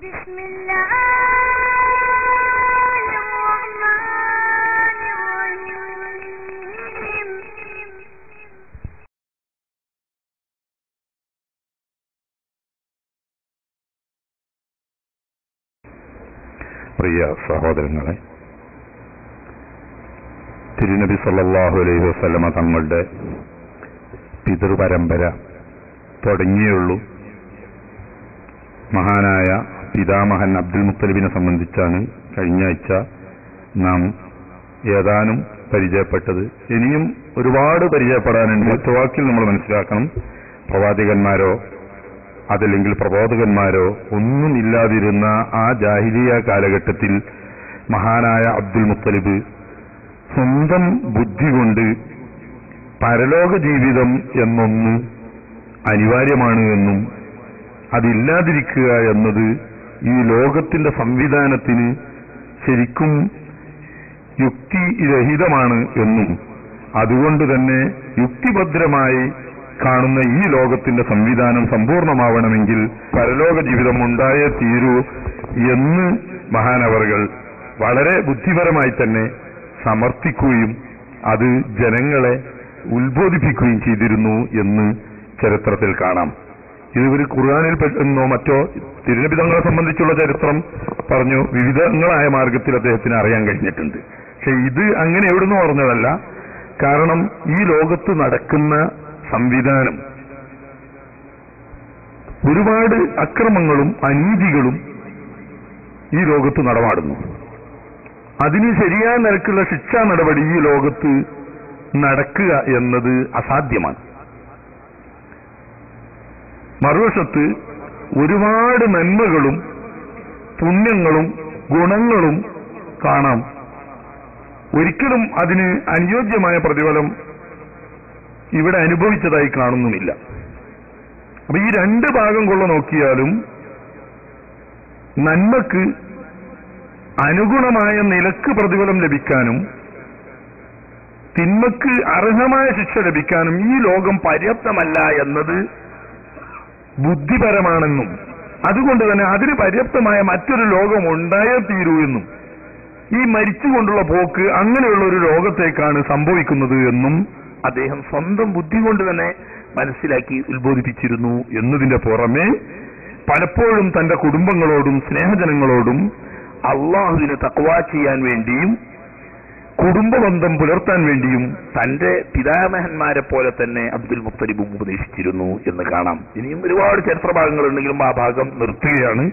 بسم الله الرحمن الرحيم. പ്രിയ സഹോദരങ്ങളെ, തിരുനബി സല്ലല്ലാഹു അലൈഹി വസല്ലമ തങ്ങളുടെ പിതൃപരമ്പര തുടങ്ങിയുള്ളൂ. മഹാനായ പിതാമഹൻ അബ്ദുൽ മുത്തലിബിനെ സംബന്ധിച്ചാണ് കഴിഞ്ഞ ആഴ്ച നാം ഏതാനും പരിചയപ്പെട്ടത്. ഇനിയും ഒരുപാട് പരിചയപ്പെടാനുണ്ട്. ഒറ്റവാക്കിൽ നമ്മൾ മനസ്സിലാക്കണം, പ്രവാചകന്മാരോ അതല്ലെങ്കിൽ പ്രബോധകന്മാരോ ഒന്നും ഇല്ലാതിരുന്ന ആ ജാഹിലിയ കാലഘട്ടത്തിൽ മഹാനായ അബ്ദുൽ മുത്തലിബ് സ്വന്തം ബുദ്ധി കൊണ്ട് പരലോക ജീവിതം എന്നൊന്ന് അനിവാര്യമാണ് എന്നും അതില്ലാതിരിക്കുക എന്നത് ഈ ലോകത്തിന്റെ സംവിധാനത്തിന് ശരിക്കും യുക്തിരഹിതമാണ് എന്നും അതുകൊണ്ട് തന്നെ യുക്തിഭദ്രമായി കാണുന്ന ഈ ലോകത്തിന്റെ സംവിധാനം സമ്പൂർണമാവണമെങ്കിൽ പരലോക ജീവിതം ഉണ്ടായേ തീരൂ എന്ന് മഹാനവറുകൾ വളരെ ബുദ്ധിപരമായി തന്നെ സമർത്ഥിക്കുകയും അത് ജനങ്ങളെ ഉത്ബോധിപ്പിക്കുകയും ചെയ്തിരുന്നു എന്ന് ചരിത്രത്തിൽ കാണാം. ഇത് ഒരു ഖുർആനിൽ എന്നോ മറ്റോ തിരുനബി തങ്ങളെ സംബന്ധിച്ചുള്ള ചരിത്രം പറഞ്ഞു വിവിധങ്ങളായ മാർഗത്തിൽ അദ്ദേഹത്തിന് അറിയാൻ കഴിഞ്ഞിട്ടുണ്ട്. പക്ഷെ ഇത് അങ്ങനെ എവിടുന്ന് പറഞ്ഞതല്ല. കാരണം ഈ ലോകത്ത് നടക്കുന്ന സംവിധാനം ഒരുപാട് അക്രമങ്ങളും അനീതികളും ഈ ലോകത്ത് നടമാടുന്നു. അതിന് ശരിയായ നിരക്കുള്ള ശിക്ഷാ നടപടി ഈ ലോകത്ത് നടക്കുക എന്നത് അസാധ്യമാണ്. മറുവശത്ത് ഒരുപാട് നന്മകളും പുണ്യങ്ങളും ഗുണങ്ങളും കാണാം. ഒരിക്കലും അതിന് അനുയോജ്യമായ പ്രതിഫലം ഇവിടെ അനുഭവിച്ചതായി കാണുന്നുമില്ല. അപ്പൊ ഈ രണ്ട് ഭാഗം കൊള്ള നോക്കിയാലും നന്മക്ക് അനുഗുണമായ നിലക്ക് പ്രതിഫലം ലഭിക്കാനും തിന്മക്ക് അർഹമായ ശിക്ഷ ലഭിക്കാനും ഈ ലോകം പര്യാപ്തമല്ല എന്നത് ബുദ്ധിപരമാണെന്നും അതുകൊണ്ട് തന്നെ അതിന് പര്യാപ്തമായ മറ്റൊരു ലോകം ഉണ്ടായേ തീരൂ എന്നും ഈ മരിച്ചുകൊണ്ടുള്ള പോക്ക് അങ്ങനെയുള്ള ഒരു ലോകത്തേക്കാണ് സംഭവിക്കുന്നത് എന്നും അദ്ദേഹം സ്വന്തം ബുദ്ധി കൊണ്ട് തന്നെ മനസ്സിലാക്കി ഉത്ബോധിപ്പിച്ചിരുന്നു എന്നതിന്റെ പുറമെ പലപ്പോഴും തന്റെ കുടുംബങ്ങളോടും സ്നേഹജനങ്ങളോടും അള്ളാഹുവിനെ തഖ്വാ ചെയ്യാൻ വേണ്ടിയും കുടുംബബന്ധം പുലർത്താൻ വേണ്ടിയും തന്റെ പിതാമഹന്മാരെ പോലെ തന്നെ അബ്ദുൽ മുത്തലിബും ഉപദേശിച്ചിരുന്നു എന്ന് കാണാം. ഇനിയും ഒരുപാട് ചരിത്രഭാഗങ്ങളുണ്ടെങ്കിലും ആ ഭാഗം നിർത്തുകയാണ്.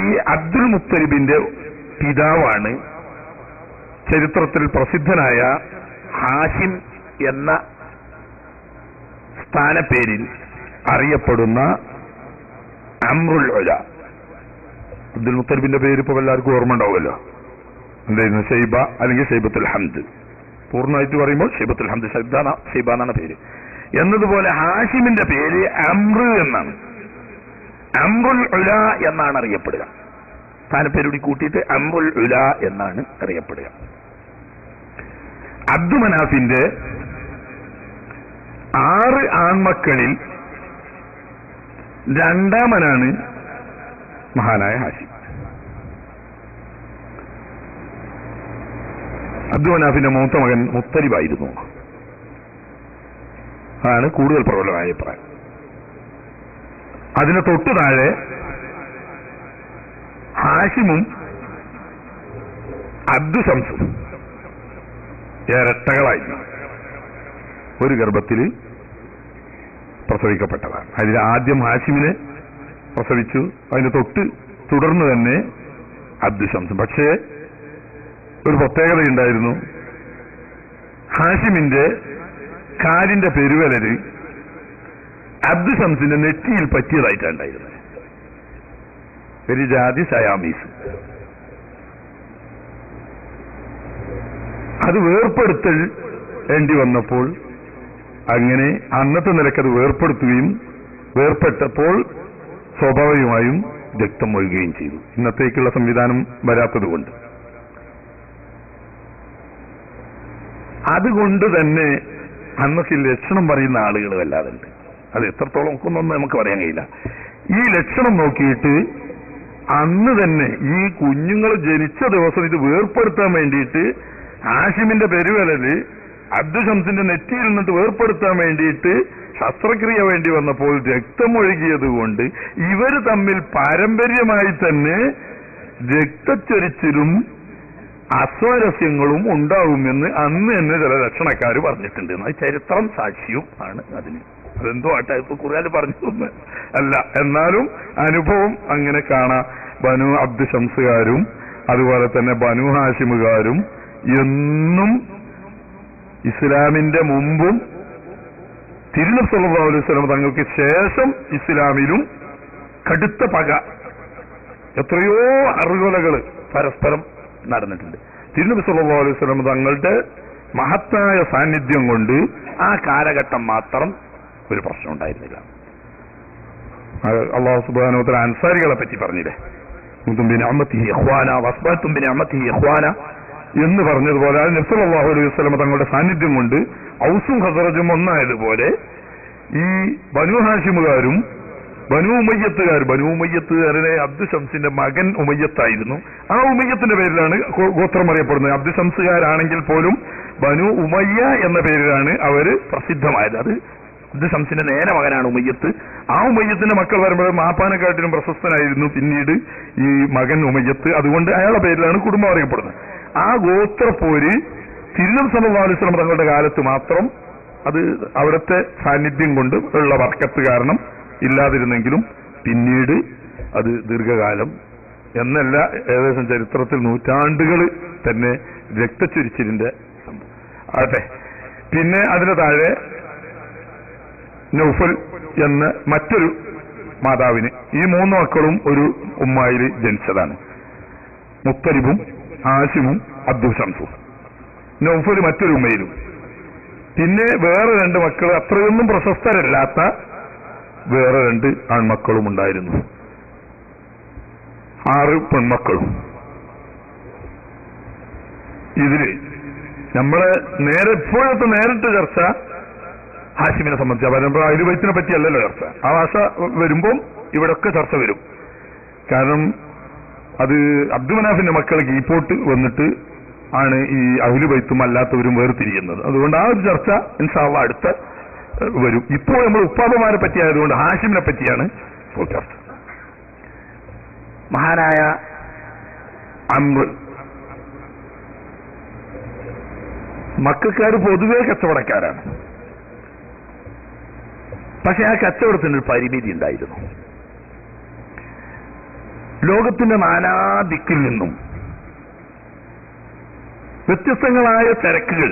ഈ അബ്ദുൽ മുത്തലിബിന്റെ പിതാവാണ് ചരിത്രത്തിൽ പ്രസിദ്ധനായ ഹാഷിം എന്ന സ്ഥാനപ്പേരിൽ അറിയപ്പെടുന്ന അംറുൽ ഉല. അബ്ദുൽ മുത്തലിബിന്റെ പേര് ഇപ്പോൾ എല്ലാവർക്കും ഓർമ്മ ഉണ്ടാവുമല്ലോ. എന്തായിരുന്നു? ഷൈബ അല്ലെങ്കിൽ ഷൈബത്തുൽ ഹംദ്. പൂർണ്ണമായിട്ട് പറയുമ്പോൾ ഷൈബത്തുൽ ഹംദ്, ഷൈബ എന്നാണ് പേര്. എന്നതുപോലെ ഹാഷിമിന്റെ പേര് അംറ് എന്നാണ്. അംറുൽ ഉല എന്നാണ് അറിയപ്പെടുക. സ്ഥാനപ്പേരുടി കൂട്ടിയിട്ട് അംറുൽ ഉല എന്നാണ് അറിയപ്പെടുക. അബ്ദുമനാഫിന്റെ 6 ആൺമക്കളിൽ രണ്ടാമനാണ് മഹാനായ ഹാഷിം. അബ്ദുമനാഫിന്റെ മൂത്ത മകൻ മുത്തലിബായിരുന്നു. അതാണ് കൂടുതൽ പ്രബലമായ അഭിപ്രായം. അതിന് തൊട്ടു താഴെ ഹാഷിമും അബ്ദു ശംസും ഇരട്ടകളായിരുന്നു. ഒരു ഗർഭത്തിൽ പ്രസവിക്കപ്പെട്ടതാണ്. അതിൽ ആദ്യം ഹാഷിമിനെ പ്രസവിച്ചു, അതിന് തുടർന്ന് തന്നെ അബ്ദു ശംസും. പക്ഷേ ഒരു പ്രത്യേകതയുണ്ടായിരുന്നു. ഹാഷിമിന്റെ കാലിന്റെ പെരുവലര് അബ്ദു ശംസിന്റെ നെറ്റിയിൽ പറ്റിയതായിട്ടുണ്ടായിരുന്നത്. ഒരു ജാതി സയാമീസ്. അത് വേർപ്പെടുത്തൽ വേണ്ടി വന്നപ്പോൾ അങ്ങനെ അന്നത്തെ നിലക്കത് വേർപ്പെടുത്തുകയും വേർപ്പെട്ടപ്പോൾ സ്വാഭാവികമായും രക്തം ഒഴുകുകയും ചെയ്തു. ഇന്നത്തേക്കുള്ള സംവിധാനം വരാത്തതുകൊണ്ട്. അതുകൊണ്ട് തന്നെ അന്നൊക്കെ ലക്ഷണം പറയുന്ന ആളുകൾ വല്ലാതുണ്ട്. അത് എത്രത്തോളം ഒക്കൊന്നും നമുക്ക് പറയാൻ കഴിയില്ല. ഈ ലക്ഷണം നോക്കിയിട്ട് അന്ന് തന്നെ ഈ കുഞ്ഞുങ്ങൾ ജനിച്ച ദിവസം ഇത് വേർപ്പെടുത്താൻ വേണ്ടിയിട്ട് ഹാഷിമിന്റെ പെരുവിരല് അബ്ദു ഷംസിന്റെ നെറ്റിയിൽ നിന്നിട്ട് വേർപ്പെടുത്താൻ വേണ്ടിയിട്ട് ശസ്ത്രക്രിയ വേണ്ടി വന്നപ്പോൾ രക്തമൊഴുകിയത് കൊണ്ട് ഇവർ തമ്മിൽ പാരമ്പര്യമായി തന്നെ രക്തച്ചൊരിച്ചിലും അസ്വാരസ്യങ്ങളും ഉണ്ടാവുമെന്ന് അന്ന് തന്നെ ചില ലക്ഷണക്കാർ പറഞ്ഞിട്ടുണ്ട്. അത് ചരിത്രം സാക്ഷിയും ആണ് അതിന്. അതെന്തോ ആട്ടെ, ഇപ്പൊ ഖുർആനിൽ പറഞ്ഞു അല്ല, എന്നാലും അനുഭവം അങ്ങനെ കാണാം. ബനു അബ്ദു ഷംസുകാരും അതുപോലെ തന്നെ ബനു ഹാഷിമുകാരും എന്നും ഇസ്ലാമിന്റെ മുമ്പും തിരുനബി സല്ലല്ലാഹു അലൈഹി വസല്ലം തങ്ങൾക്ക് ശേഷം ഇസ്ലാമിലും കടുത്ത പക, എത്രയോ അറുകൊലകൾ പരസ്പരം നടന്നിട്ടുണ്ട്. തിരുനബി സല്ലല്ലാഹു അലൈഹി വസല്ലം തങ്ങളുടെ മഹത്തായ സാന്നിധ്യം കൊണ്ട് ആ കാലഘട്ടം മാത്രം ഒരു പ്രശ്നം ഉണ്ടായിരുന്നില്ല. അല്ലാഹു സുബ്ഹാനഹു വ തആല അൻസാരികളെ പറ്റി പറഞ്ഞില്ലേ, എന്ന് പറഞ്ഞതുപോലെ അത് നബി സല്ലല്ലാഹു അലൈഹി വസല്ലം തങ്ങളുടെ സാന്നിധ്യം കൊണ്ട് ഔസും ഖസറജും ഒന്നായതുപോലെ ഈ ബനു ഹാഷിമുകാരും ബനു ഉമയ്യത്തുകാരനെ അബ്ദു ഷംസിന്റെ മകൻ ഉമയ്യത്തായിരുന്നു. ആ ഉമയ്യത്തിന്റെ പേരിലാണ് ഗോത്രം അറിയപ്പെടുന്നത്. അബ്ദു ഷംസുകാരാണെങ്കിൽ പോലും ബനു ഉമയ്യ എന്ന പേരിലാണ് അവര് പ്രസിദ്ധമായത്. അത് അബ്ദു ഷംസിന്റെ നേരെ മകനാണ് ഉമയ്യത്ത്. ആ ഉമയ്യത്തിന്റെ മക്കൾ വരുമ്പോൾ മാപ്പാനെക്കാട്ടിലും പ്രശസ്തനായിരുന്നു പിന്നീട് ഈ മകൻ ഉമയ്യത്ത്. അതുകൊണ്ട് അയാളുടെ പേരിലാണ് കുടുംബം അറിയപ്പെടുന്നത്. ആ ഗോത്രപ്പോര് തിരുനബി സല്ലല്ലാഹു അലൈഹി വസല്ലം തങ്ങളുടെ കാലത്ത് മാത്രം അത് അവിടുത്തെ സാന്നിധ്യം കൊണ്ട് ഉള്ള ബർക്കത്ത് കാരണം ഇല്ലാതിരുന്നെങ്കിലും പിന്നീട് അത് ദീർഘകാലം എന്നല്ല, ഏകദേശം ചരിത്രത്തിൽ നൂറ്റാണ്ടുകൾ തന്നെ രക്തച്ചൊരിച്ചിലിന്റെ സംഭവം ആട്ടെ. പിന്നെ അതിന് താഴെ നൗഫൽ എന്ന മറ്റൊരു മാതാവിന് ഈ 3 മക്കളും ഒരു ഉമ്മായിൽ ജനിച്ചതാണ്. മുത്തലിബും ഹാഷിമും അബ്ദു ഷംസും. നൗഫൽ മറ്റൊരു ഉമ്മയിലും. പിന്നെ വേറെ 2 മക്കൾ അത്രയൊന്നും പ്രശസ്തരല്ലാത്ത വേറെ 2 ആൺമക്കളും ഉണ്ടായിരുന്നു. 6 പെൺമക്കളും. ഇതില് നമ്മള് ഇപ്പോഴത്തെ നേരിട്ട് ചർച്ച ഹാഷിമിനെ സംബന്ധിച്ച് അഹ്ലു ബൈത്തിനെ പറ്റിയല്ലല്ലോ ചർച്ച. ആ ഭാഷ വരുമ്പം ഇവിടൊക്കെ ചർച്ച വരും. കാരണം അത് അബ്ദു മനാഫിന്റെ മക്കൾ കീപ്പോട്ട് വന്നിട്ട് ആണ് ഈ അഹ്ലു ബൈത്തും അല്ലാത്തവരും വേർതിരിയുന്നത്. അതുകൊണ്ട് ആ ഒരു ചർച്ച ഇൻഷാ അല്ലാഹ് അടുത്ത വരും. ഇപ്പോൾ നമ്മൾ ഉപ്പാപ്പമാരെ പറ്റിയായതുകൊണ്ട് ഹാഷിമിനെ പറ്റിയാണ് ഇപ്പോൾ ചർച്ച. മഹാനായ അംർ, മക്കൾക്കാർ പൊതുവെ കച്ചവടക്കാരാണ്. പക്ഷെ ആ കച്ചവടത്തിന് ഒരു പരിമിതി ഉണ്ടായിരുന്നു. ലോകത്തിന്റെ നാനാദിക്കിൽ നിന്നും വ്യത്യസ്തങ്ങളായ ചരക്കുകൾ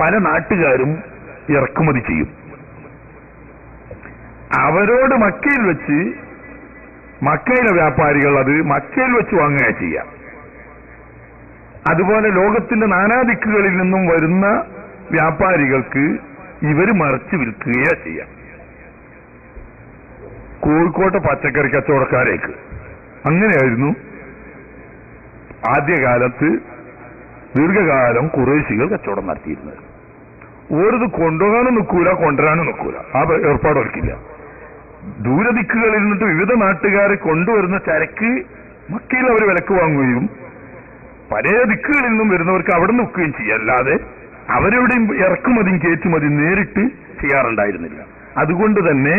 പല നാട്ടുകാരും ഇറക്കുമതി ചെയ്യും. അവരോട് മക്കയിലെ വ്യാപാരികൾ അത് മക്കയിൽ വെച്ച് വാങ്ങുക ചെയ്യാം. അതുപോലെ ലോകത്തിന്റെ നാനാദിക്കുകളിൽ നിന്നും വരുന്ന വ്യാപാരികൾക്ക് ഇവർ മറിച്ച് വിൽക്കുകയോ ചെയ്യാം. കോഴിക്കോട്ടെ പച്ചക്കറി കച്ചവടക്കാരേക്ക് അങ്ങനെയായിരുന്നു ആദ്യകാലത്ത് ദീർഘകാലം ഖുറൈശികൾ കച്ചവടം നടത്തിയിരുന്നത്. ഓരത് കൊണ്ടുപോകാനും നിൽക്കൂല, കൊണ്ടുവരാനും നിൽക്കൂല. ആ ഏർപ്പാട് ഓർക്കില്ല. ദൂരദിക്കുകളിൽ നിന്നിട്ട് വിവിധ നാട്ടുകാരെ കൊണ്ടുവരുന്ന ചരക്ക് മക്കയിൽ അവർ വിലക്ക് വാങ്ങുകയും പല ദിക്കുകളിൽ നിന്നും വരുന്നവർക്ക് അവിടെ നിൽക്കുകയും ചെയ്യും. അല്ലാതെ അവരെവിടെയും ഇറക്കുമതിയും കയറ്റുമതിയും നേരിട്ട് ചെയ്യാറുണ്ടായിരുന്നില്ല. അതുകൊണ്ട് തന്നെ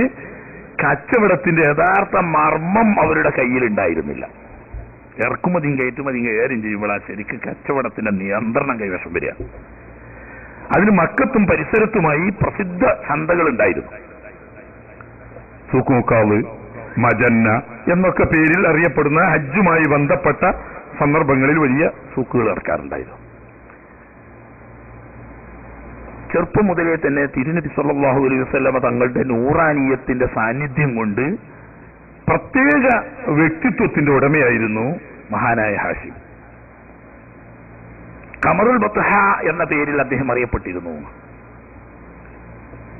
കച്ചവടത്തിന്റെ യഥാർത്ഥ മർമ്മം അവരുടെ കയ്യിലുണ്ടായിരുന്നില്ല. ഇറക്കുമതിയും കയറ്റുമതിയും കൈകാര്യം ചെയ്യുമ്പോഴാണ് ശരിക്ക് കച്ചവടത്തിന്റെ നിയന്ത്രണം കൈവശം വരിക. അതിന് മക്കത്തും പരിസരത്തുമായി പ്രസിദ്ധ ചന്തകൾ ഉണ്ടായിരുന്നു. സൂക്കുമുക്കാവ്, മജന്ന എന്നൊക്കെ പേരിൽ അറിയപ്പെടുന്ന ഹജ്ജുമായി ബന്ധപ്പെട്ട സന്ദർഭങ്ങളിൽ വലിയ സൂക്കുകൾ ഇറക്കാറുണ്ടായിരുന്നു. ചെറുപ്പം മുതലേ തന്നെ തിരുനബി സല്ലല്ലാഹു അലൈഹി വസല്ലമ തങ്ങളുടെ നൂറാനിയത്തിന്റെ സാന്നിധ്യം കൊണ്ട് പ്രത്യേക വ്യക്തിത്വത്തിന്റെ ഉടമയായിരുന്നു മഹാനായ ഹാഷിം. ഖമറുൽ ബത്ഹ എന്ന പേരിൽ അദ്ദേഹം അറിയപ്പെട്ടിരുന്നു.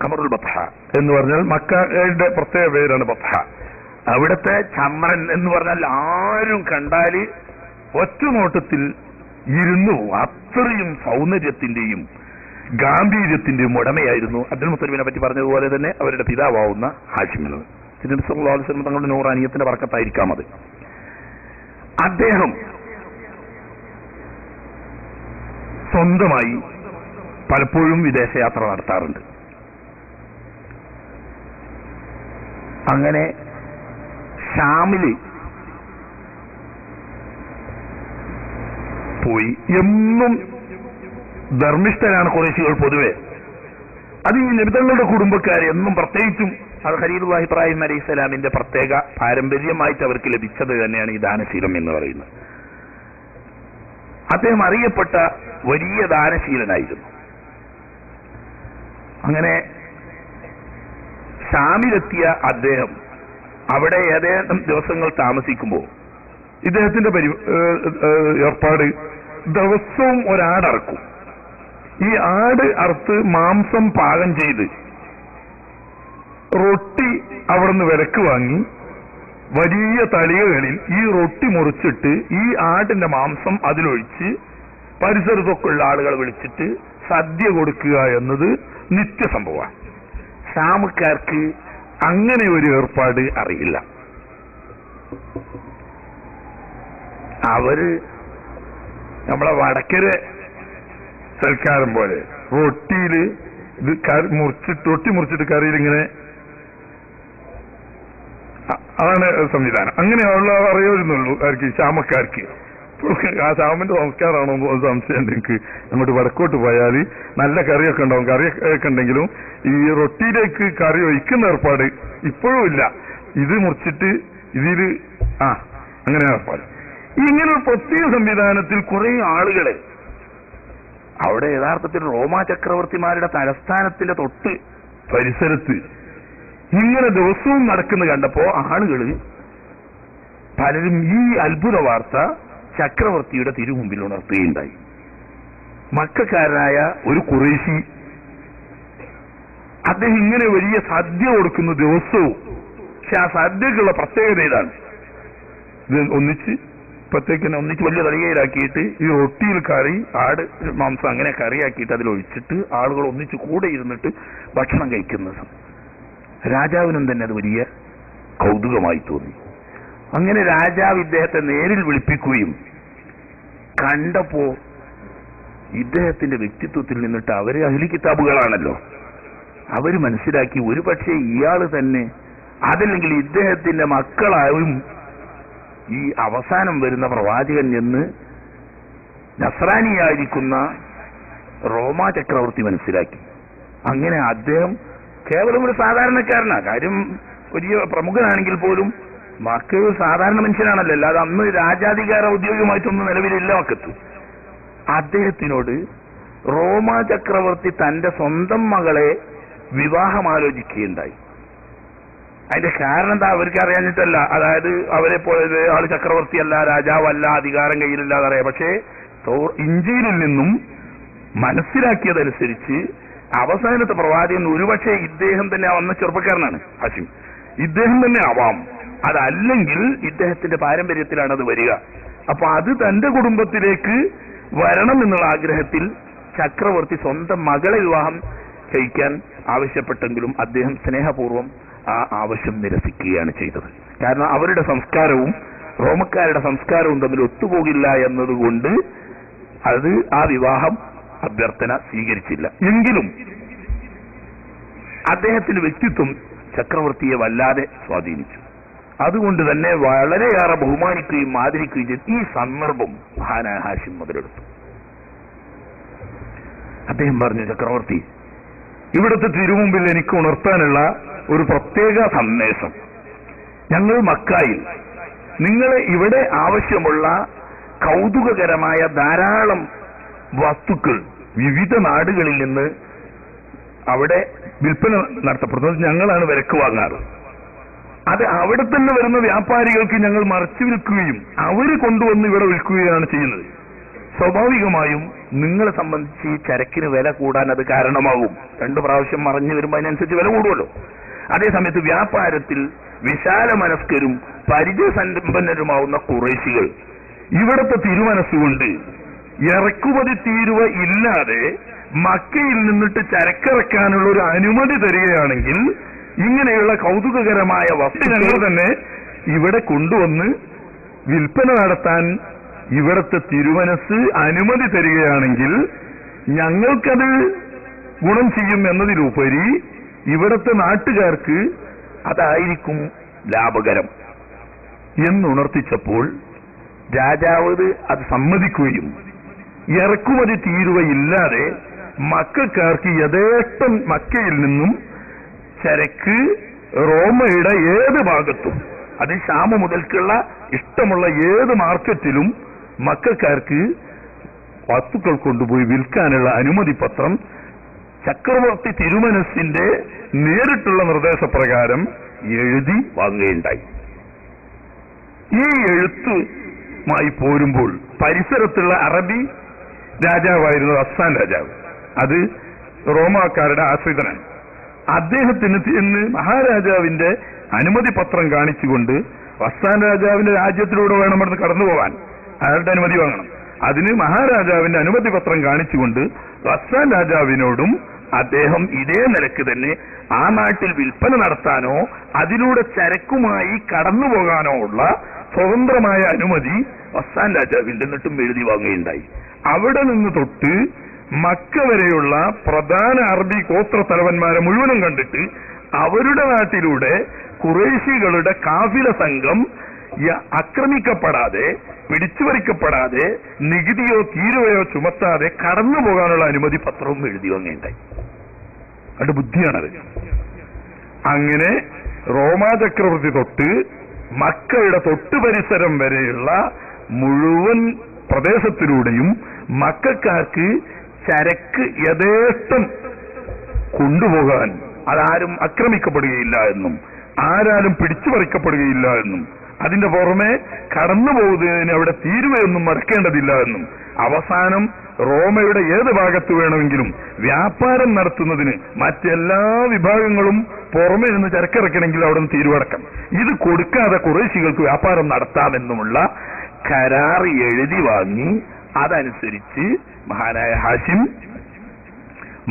ഖമറുൽ ബത്ഹ എന്ന് പറഞ്ഞാൽ മക്കയുടെ പ്രത്യേക പേരാണ് ബത്ഹ. അവിടുത്തെ ചമ്രൻ എന്ന് പറഞ്ഞാൽ ആരും കണ്ടാല് ഒറ്റ നോട്ടത്തിൽ ഇരുന്നു അത്രയും സൗന്ദര്യത്തിന്റെയും ഗാംഭീര്യത്തിന്റെയും ഉടമയായിരുന്നു. അബ്ദുൽ മുത്തലിബിനെ പറ്റി പറഞ്ഞതുപോലെ തന്നെ അവരുടെ പിതാവാവുന്ന ഹാഷിം. നബി സല്ലല്ലാഹു അലൈഹി വസല്ലം തങ്ങളുടെ നൂറാനിയത്തിന്റെ ബർക്കത്തായിരിക്കാം അത്. അദ്ദേഹം സ്വന്തമായി പലപ്പോഴും വിദേശയാത്ര നടത്താറുണ്ട്. അങ്ങനെ ഷാമില് പോയി. എന്നും ധർമ്മിഷ്ഠരാണ് ഖുറൈശികൾ പൊതുവെ. അത് ഈ നബിതങ്ങളുടെ കുടുംബക്കാർ എന്നും, പ്രത്യേകിച്ചും അത് ഖലീലുല്ലാഹി ഇബ്രാഹിം അലൈഹിസ്സലാമിന്റെ പ്രത്യേക പാരമ്പര്യമായിട്ട് അവർക്ക് ലഭിച്ചത് തന്നെയാണ് ഈ ദാനശീലം എന്ന് പറയുന്നത്. അദ്ദേഹം അറിയപ്പെട്ട വലിയ ദാനശീലനായിരുന്നു. അങ്ങനെ ഷാമിലെത്തിയ അദ്ദേഹം അവിടെ ഏതാനും ദിവസങ്ങൾ താമസിക്കുമ്പോൾ ഇദ്ദേഹത്തിന്റെ ഏർപ്പാട് ദിവസവും ഒരാടറക്കും. ഈ ആട് അറുത്ത് മാംസം പാകം ചെയ്ത് റൊട്ടി അവിടുന്ന് വിലക്ക് വാങ്ങി വലിയ തളികകളിൽ ഈ റൊട്ടി മുറിച്ചിട്ട് ഈ ആടിന്റെ മാംസം അതിലൊഴിച്ച് പരിസരത്തൊക്കെ ഉള്ള ആളുകളെ വിളിച്ചിട്ട് സദ്യ കൊടുക്കുക എന്നത് നിത്യസംഭവമാണ്. ഷാമുകാർക്ക് അങ്ങനെ ഒരു ഏർപ്പാട് അറിയില്ല. അവര് നമ്മളെ വടക്കര സൽക്കാരം പോലെ റൊട്ടിയില് ഇത് റൊട്ടി മുറിച്ചിട്ട് കറിയിൽ ഇങ്ങനെ, അതാണ് സംവിധാനം. അങ്ങനെയുള്ള അറിയാവുന്നുള്ളൂ ആർക്ക്, ഷാമക്കാർക്ക്. ആ ഷാമിന്റെ സംസ്കാരമാണോ സംശയമുണ്ട് എനിക്ക്. അങ്ങോട്ട് വടക്കോട്ട് പോയാൽ നല്ല കറിയൊക്കെ ഉണ്ടാവും. കറിയൊക്കെ ഉണ്ടെങ്കിലും ഈ റൊട്ടിയിലേക്ക് കറി ഒഴിക്കുന്ന ഏർപ്പാട് ഇപ്പോഴും ഇല്ല. ഇത് മുറിച്ചിട്ട് ഇതിൽ അങ്ങനെ ഏർപ്പാട്. ഇങ്ങനെ ഒരു പ്രത്യേക സംവിധാനത്തിൽ കുറെ ആളുകളെ അവിടെ യഥാർത്ഥത്തിൽ റോമാ ചക്രവർത്തിമാരുടെ തലസ്ഥാനത്തിന്റെ തൊട്ട് പരിസരത്ത് ഇങ്ങനെ ദിവസവും നടക്കുന്ന കണ്ടപ്പോ ആളുകൾ പലരും ഈ അത്ഭുത വാർത്ത ചക്രവർത്തിയുടെ തിരുമുമ്പിൽ ഉണർത്തുകയുണ്ടായി. മക്കക്കാരനായ ഒരു ഖുറൈശി അദ്ദേഹം ഇങ്ങനെ വലിയ സദ്യ കൊടുക്കുന്ന ദിവസവും. പക്ഷെ ആ സദ്യക്കുള്ള പ്രത്യേകത ഇതാണ്, ഇത് ഒന്നിച്ച് വലിയ തളികയിലാക്കിയിട്ട് ഈ റൊട്ടിയിൽ കറി, ആട് മാംസം അങ്ങനെ കറിയാക്കിയിട്ട് അതിലൊഴിച്ചിട്ട് ആളുകൾ ഒന്നിച്ച് കൂടെ ഇരുന്നിട്ട് ഭക്ഷണം കഴിക്കുന്നത് രാജാവിനും തന്നെ അത് വലിയ കൗതുകമായി തോന്നി. അങ്ങനെ രാജാവ് ഇദ്ദേഹത്തെ നേരിൽ വിളിപ്പിക്കുകയും കണ്ടപ്പോ ഇദ്ദേഹത്തിന്റെ വ്യക്തിത്വത്തിൽ നിന്നിട്ട് അവര് അഹ്ലി കിതാബുകളാണല്ലോ, അവര് മനസ്സിലാക്കി ഒരുപക്ഷെ ഇയാള് തന്നെ അതല്ലെങ്കിൽ ഇദ്ദേഹത്തിന്റെ മക്കളായും ഈ അവസാനം വരുന്ന പ്രവാചകൻ എന്ന് നസ്രാനിയായിരിക്കുന്ന റോമാ ചക്രവർത്തി മനസ്സിലാക്കി. അങ്ങനെ അദ്ദേഹം കേവലം ഒരു സാധാരണക്കാരനാണ്, കാര്യം വലിയ പ്രമുഖനാണെങ്കിൽ പോലും മക്കൾ സാധാരണ മനുഷ്യനാണല്ലോ, അല്ലാതെ അന്ന് രാജാധികാര ഔദ്യോഗികമായിട്ടൊന്നും നിലവിലില്ല മക്കത്ത്. അദ്ദേഹത്തിനോട് റോമാ ചക്രവർത്തി തന്റെ സ്വന്തം മകളെ വിവാഹം ആലോചിക്കുകയുണ്ടായി. അതിന്റെ കാരണം എന്താ അവർക്ക് അറിയാഞ്ഞിട്ടല്ല, അതായത് അവരെ പോലെ ആള് ചക്രവർത്തിയല്ല, രാജാവല്ല, അധികാരം കയ്യിലില്ലാതെ അറിയാം. പക്ഷേ ഇഞ്ചിയിൽ നിന്നും മനസ്സിലാക്കിയതനുസരിച്ച് അവസാനത്തെ പ്രവാചകൻ ഒരുപക്ഷെ ഇദ്ദേഹം തന്നെ വന്ന ചെറുപ്പക്കാരനാണ് ഹാഷിം, ഇദ്ദേഹം തന്നെ ആവാം, അതല്ലെങ്കിൽ ഇദ്ദേഹത്തിന്റെ പാരമ്പര്യത്തിലാണ് അത് വരിക. അപ്പൊ അത് തന്റെ കുടുംബത്തിലേക്ക് വരണം എന്നുള്ള ആഗ്രഹത്തിൽ ചക്രവർത്തി സ്വന്തം മകളെ വിവാഹം കഴിക്കാൻ ആവശ്യപ്പെട്ടെങ്കിലും അദ്ദേഹം സ്നേഹപൂർവ്വം ആ ആവശ്യം നിരസിക്കുകയാണ് ചെയ്തത്. കാരണം അവരുടെ സംസ്കാരവും റോമക്കാരുടെ സംസ്കാരവും തമ്മിൽ ഒത്തുപോകില്ല എന്നതുകൊണ്ട് അത് ആ വിവാഹം അഭ്യർത്ഥന സ്വീകരിച്ചില്ല. എങ്കിലും അദ്ദേഹത്തിന്റെ വ്യക്തിത്വം ചക്രവർത്തിയെ വല്ലാതെ സ്വാധീനിച്ചു. അതുകൊണ്ട് തന്നെ വളരെയേറെ ബഹുമാനിക്കുകയും ആദരിക്കുകയും ചെയ്ത് ഈ സന്ദർഭം മഹാനായ ഹാഷിം മുതലെടുത്തു. അദ്ദേഹം പറഞ്ഞു, ചക്രവർത്തി, ഇവിടുത്തെ തിരുമുമ്പിൽ എനിക്ക് ഉണർത്താനുള്ള ഒരു പ്രത്യേക സന്ദേശം. ഞങ്ങൾ മക്കായിൽ നിങ്ങൾ ഇവിടെ ആവശ്യമുള്ള കൗതുകകരമായ ധാരാളം വസ്തുക്കൾ വിവിധ നാടുകളിൽ നിന്ന് അവിടെ വിൽപ്പന നടത്തപ്പെടുന്നത് ഞങ്ങളാണ് വിലക്ക് വാങ്ങാറ്. അത് അവിടെ തന്നെ വരുന്ന വ്യാപാരികൾക്ക് ഞങ്ങൾ മറച്ചു വിൽക്കുകയും അവര് കൊണ്ടുവന്ന് ഇവിടെ വിൽക്കുകയാണ് ചെയ്യുന്നത്. സ്വാഭാവികമായും നിങ്ങളെ സംബന്ധിച്ച് ഈ ചരക്കിന് വില കൂടാൻ അത് കാരണമാകും. 2 പ്രാവശ്യം മറിഞ്ഞു വരുമ്പോൾ അതിനനുസരിച്ച് വില കൂടുമല്ലോ. അതേസമയത്ത് വ്യാപാരത്തിൽ വിശാല മനസ്കരും പരിചയസമ്പന്നരുമാവുന്ന ഖുറൈശികൾ ഇവിടുത്തെ തിരുമനസ്സുകൊണ്ട് ഇറക്കുമതി തീരുവ ഇല്ലാതെ മക്കയിൽ നിന്നിട്ട് ചരക്കിറക്കാനുള്ള ഒരു അനുമതി തരികയാണെങ്കിൽ ഇങ്ങനെയുള്ള കൗതുകകരമായ വസ്തുക്കൾ തന്നെ ഇവിടെ കൊണ്ടുവന്ന് വിൽപ്പന നടത്താൻ ഇവിടത്തെ തിരുമനസ് അനുമതി തരികയാണെങ്കിൽ ഞങ്ങൾക്കത് ഗുണം ചെയ്യും എന്നതിലുപരി ഇവിടത്തെ നാട്ടുകാർക്ക് അതായിരിക്കും ലാഭകരം എന്നുണർത്തിച്ചപ്പോൾ രാജാവ് അത് സമ്മതിക്കുകയും ഇറക്കുമതി തീരുവയില്ലാതെ മക്കാർക്ക് യഥേഷ്ടം മക്കയിൽ നിന്നും ചരക്ക് റോമയുടെ ഏത് ഭാഗത്തും, അത് ഷാമ മുതൽക്കുള്ള ഇഷ്ടമുള്ള ഏത് മാർക്കറ്റിലും മക്കാർക്ക് വസ്തുക്കൾ കൊണ്ടുപോയി വിൽക്കാനുള്ള അനുമതി പത്രം ചക്രവർത്തി തിരുമനസിന്റെ നേരിട്ടുള്ള നിർദ്ദേശപ്രകാരം എഴുതി വാങ്ങുകയുണ്ടായി. ഈ എഴുത്തുമായി പോരുമ്പോൾ പരിസരത്തുള്ള അറബി രാജാവായിരുന്നു ഹസ്സാൻ രാജാവ്. അത് റോമാക്കാരുടെ ആശ്രിതനാണ്. അദ്ദേഹത്തിന് ഇന്ന് മഹാരാജാവിന്റെ അനുമതി പത്രം കാണിച്ചുകൊണ്ട് ഹസ്സാൻ രാജാവിന്റെ രാജ്യത്തിലൂടെ വേണം ഇവിടുന്ന് കടന്നുപോകാൻ, അയാളുടെ അനുമതി വാങ്ങണം. അതിന് മഹാരാജാവിന്റെ അനുമതി പത്രം കാണിച്ചുകൊണ്ട് ഹസ്സാൻ രാജാവിനോടും അദ്ദേഹം ഇതേ നിലക്ക് തന്നെ ആ നാട്ടിൽ വിൽപ്പന നടത്താനോ അതിലൂടെ ചരക്കുമായി കടന്നുപോകാനോ ഉള്ള സ്വതന്ത്രമായ അനുമതി ഹസ്സാൻ രാജാവിന്റെ എന്നിട്ടും എഴുതി വാങ്ങുകയുണ്ടായി. അവിടെ നിന്ന് തൊട്ട് മക്ക വരെയുള്ള പ്രധാന അറബി ഗോത്ര തലവന്മാരെ മുഴുവനും കണ്ടിട്ട് അവരുടെ നാട്ടിലൂടെ ഖുറൈശികളുടെ കാഫില സംഘം ആക്രമിക്കപ്പെടാതെ, പിടിച്ചുപറിക്കപ്പെടാതെ, നികുതിയോ തീരുവയോ ചുമത്താതെ കടന്നു പോകാനുള്ള അനുമതി പത്രവും എഴുതി വാങ്ങുകയുണ്ടായി. അത് ബുദ്ധിയാണത്. അങ്ങനെ റോമാ ചക്രവർത്തി തൊട്ട് മക്കയുടെ തൊട്ടു പരിസരം വരെയുള്ള മുഴുവൻ പ്രദേശത്തിലൂടെയും മക്കാർക്ക് ചരക്ക് യഥേഷ്ടം കൊണ്ടുപോകാൻ അതാരും ആക്രമിക്കപ്പെടുകയില്ല എന്നും ആരാലും പിടിച്ചുപറിക്കപ്പെടുകയില്ല എന്നും അതിന്റെ പുറമെ കടന്നുപോകുന്നതിന് അവിടെ തീരുവയൊന്നും മടക്കേണ്ടതില്ല എന്നും അവസാനം റോമയുടെ ഏത് ഭാഗത്ത് വേണമെങ്കിലും വ്യാപാരം നടത്തുന്നതിന് മറ്റെല്ലാ വിഭാഗങ്ങളും പുറമെ നിന്ന് ചരക്കിറക്കണമെങ്കിൽ അവിടെ നിന്ന് തീരുവടക്കം, ഇത് കൊടുക്കാതെ ഖുറൈശികൾക്ക് വ്യാപാരം നടത്താമെന്നുമുള്ള കരാർ എഴുതി വാങ്ങി അതനുസരിച്ച് മഹാനായ ഹാഷിം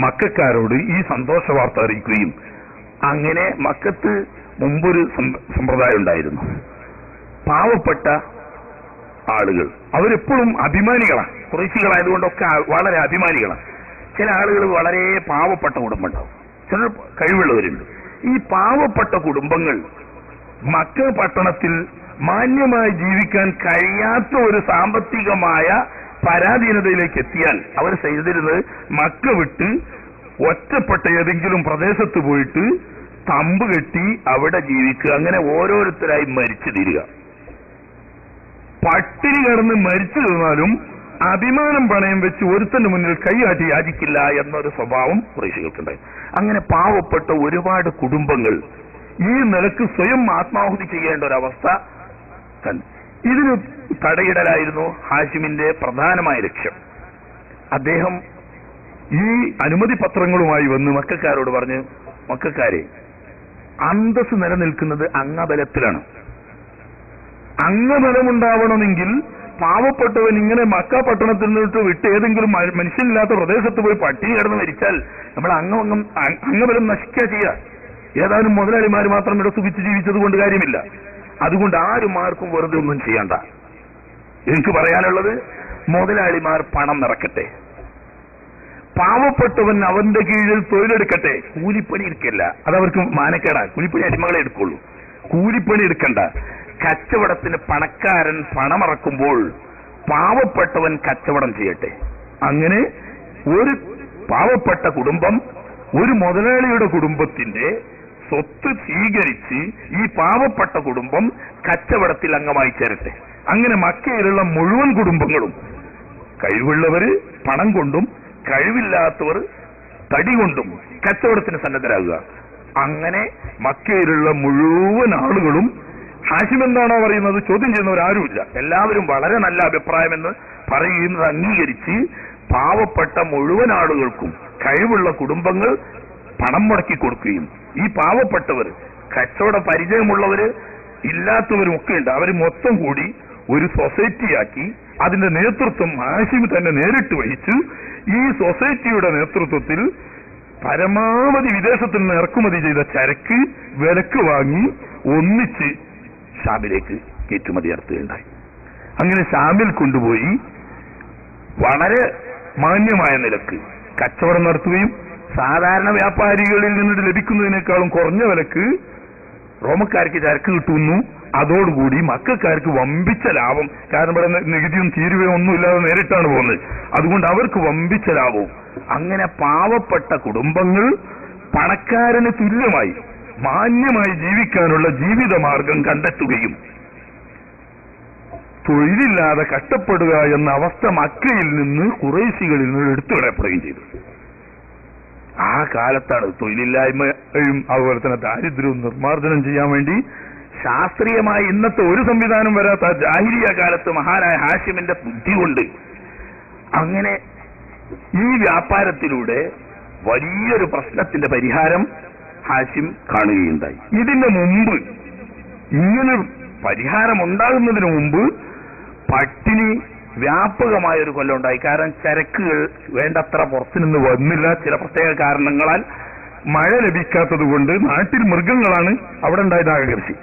മക്കാരോട് ഈ സന്തോഷ വാർത്ത അറിയിക്കുകയും അങ്ങനെ മക്കത്ത് മുമ്പൊരു സമ്പ്രദായം ഉണ്ടായിരുന്നു. പാവപ്പെട്ട ആളുകൾ അവരെപ്പോഴും അഭിമാനികളാണ്. ഖുറൈശികളായതുകൊണ്ടൊക്കെ വളരെ അഭിമാനികളാണ്. ചില ആളുകൾ വളരെ പാവപ്പെട്ട കുടുംബമുണ്ടാവും, ചിലർ കഴിവുള്ളവരുണ്ട്. ഈ പാവപ്പെട്ട കുടുംബങ്ങൾ മക്ക പട്ടണത്തിൽ മാന്യമായി ജീവിക്കാൻ കഴിയാത്ത ഒരു സാമ്പത്തികമായ പരാധീനതയിലേക്ക് എത്തിയാൽ അവർ ചെയ്തിരുന്നത് മക്ക വിട്ട് ഒറ്റപ്പെട്ട ഏതെങ്കിലും പ്രദേശത്ത് പോയിട്ട് തമ്പ് കെട്ടി അവിടെ ജീവിക്കുക, അങ്ങനെ ഓരോരുത്തരായി മരിച്ചു തീരുക. പട്ടിണി കിടന്ന് മരിച്ചു തീർന്നാലും അഭിമാനം പണയം വെച്ച് ഒരുത്തന്റെ മുന്നിൽ കൈയാട്ടി യാചിക്കില്ല എന്നൊരു സ്വഭാവം ഖുറൈശികൾക്കുണ്ടായി. അങ്ങനെ പാവപ്പെട്ട ഒരുപാട് കുടുംബങ്ങൾ ഈ നിലക്ക് സ്വയം ആത്മാഹുതി ചെയ്യേണ്ട ഒരവസ്ഥ കണ്ടു. ഇതിന് തടയിടലായിരുന്നു ഹാഷിമിന്റെ പ്രധാനമായ ലക്ഷ്യം. അദ്ദേഹം ഈ അനുമതി പത്രങ്ങളുമായി വന്ന് മക്കാരോട് പറഞ്ഞു, മക്കാരെ, അന്തസ് നിലനിൽക്കുന്നത് അംഗബലത്തിലാണ്. അംഗബലമുണ്ടാവണമെങ്കിൽ പാവപ്പെട്ടവൻ ഇങ്ങനെ മക്ക പട്ടണത്തിൽ നിന്നിട്ട് വിട്ട് ഏതെങ്കിലും മനുഷ്യനില്ലാത്ത പ്രദേശത്ത് പോയി പട്ടിണി കിടന്ന് മരിച്ചാൽ നമ്മൾ അംഗബലം നശിക്കുക ചെയ്യുക. ഏതാനും മുതലാളിമാർ മാത്രം ഇവിടെ സുഖിച്ച് ജീവിച്ചത് കൊണ്ട് കാര്യമില്ല. അതുകൊണ്ട് ആരും ആർക്കും വെറുതെ ഒന്നും ചെയ്യണ്ട. എനിക്ക് പറയാനുള്ളത്, മുതലാളിമാർ പണം നിറക്കട്ടെ, പാവപ്പെട്ടവൻ അവന്റെ കീഴിൽ തൊഴിലെടുക്കട്ടെ. കൂലിപ്പണി എടുക്കില്ല, അതവർക്ക് മാനക്കേടാണ്. കൂലിപ്പണി അടിമകളെ എടുക്കുള്ളൂ. കൂലിപ്പണി എടുക്കണ്ട. കച്ചവടത്തിന് പണക്കാരൻ പണമിറക്കുമ്പോൾ പാവപ്പെട്ടവൻ കച്ചവടം ചെയ്യട്ടെ. അങ്ങനെ ഒരു പാവപ്പെട്ട കുടുംബം ഒരു മുതലാളിയുടെ കുടുംബത്തിന്റെ സ്വത്ത് സ്വീകരിച്ച് ഈ പാവപ്പെട്ട കുടുംബം കച്ചവടത്തിൽ അംഗമായി ചേരട്ടെ. അങ്ങനെ മക്കയിലുള്ള മുഴുവൻ കുടുംബങ്ങളും, കഴിവുള്ളവര് പണം കൊണ്ടും കഴിവില്ലാത്തവർ തടി കൊണ്ടും കച്ചവടത്തിന് സന്നദ്ധരാകുക. അങ്ങനെ മക്കയിലുള്ള മുഴുവൻ ആളുകളും ഹാഷിം എന്താണോ പറയുന്നത് ചോദ്യം ചെയ്യുന്നവരാരുമില്ല. എല്ലാവരും വളരെ നല്ല അഭിപ്രായമെന്ന് പറയുന്നത് അംഗീകരിച്ച് പാവപ്പെട്ട മുഴുവൻ ആളുകൾക്കും കഴിവുള്ള കുടുംബങ്ങൾ പണം മുടക്കി കൊടുക്കുകയും ഈ പാവപ്പെട്ടവർ, കച്ചവട പരിചയമുള്ളവര് ഇല്ലാത്തവരും ഒക്കെ ഉണ്ട്, അവർ മൊത്തം കൂടി ഒരു സൊസൈറ്റിയാക്കി അതിന്റെ നേതൃത്വം ഹാഷിം തന്നെ നേരിട്ട് വഹിച്ചു. ഈ സൊസൈറ്റിയുടെ നേതൃത്വത്തിൽ പരമാവധി വിദേശത്ത് നിന്ന് ഇറക്കുമതി ചെയ്ത ചരക്ക് വിലക്ക് വാങ്ങി ഒന്നിച്ച് ഷാമിലേക്ക് കയറ്റുമതി നടത്തുകയുണ്ടായി. അങ്ങനെ ഷാമിൽ കൊണ്ടുപോയി വളരെ മാന്യമായ നിലക്ക് കച്ചവടം നടത്തുകയും സാധാരണ വ്യാപാരികളിൽ നിന്ന് ലഭിക്കുന്നതിനേക്കാളും കുറഞ്ഞ വിലക്ക് റോമക്കാർക്ക് ചരക്ക് കിട്ടുന്നു. അതോടുകൂടി മക്കാർക്ക് വമ്പിച്ച ലാഭം. കാരണം ഇവിടെ നികുതിയും തീരുവയോ ഒന്നുമില്ലാതെ നേരിട്ടാണ് പോകുന്നത്. അതുകൊണ്ട് അവർക്ക് വമ്പിച്ച ലാഭവും. അങ്ങനെ പാവപ്പെട്ട കുടുംബങ്ങൾ പണക്കാരന് തുല്യമായി മാന്യമായി ജീവിക്കാനുള്ള ജീവിതമാർഗം കണ്ടെത്തുകയും തൊഴിലില്ലാതെ കഷ്ടപ്പെടുക എന്ന അവസ്ഥ മക്കയിൽ നിന്ന് ഖുറൈശികളിൽ നിന്ന് എടുത്തുകളയപ്പെടുകയും ചെയ്തു. ആ കാലത്താണ് തൊഴിലില്ലായ്മയും അതുപോലെ തന്നെ ദാരിദ്ര്യവും നിർമ്മാർജ്ജനം ചെയ്യാൻ വേണ്ടി ശാസ്ത്രീയമായി ഇന്നത്തെ ഒരു സംവിധാനം വരാത്ത ജാഹിലിയ കാലത്ത് മഹാനായ ഹാഷിമിന്റെ ബുദ്ധി കൊണ്ട് അങ്ങനെ ഈ വ്യാപാരത്തിലൂടെ വലിയൊരു പ്രശ്നത്തിന്റെ പരിഹാരം ഹാഷിം കാണുകയുണ്ടായി. ഇതിന് മുമ്പ് ഇങ്ങനെ പരിഹാരം ഉണ്ടാകുന്നതിന് മുമ്പ് പട്ടിണി വ്യാപകമായൊരു കൊല്ലം ഉണ്ടായി. കാരണം ചരക്കുകൾ വേണ്ടത്ര പുറത്തുനിന്ന് വന്നില്ല. ചില പ്രത്യേക കാരണങ്ങളാൽ മഴ ലഭിക്കാത്തത് കൊണ്ട് നാട്ടിൽ മൃഗങ്ങളാണ് അവിടെ ഉണ്ടായതാകെ കൃഷി.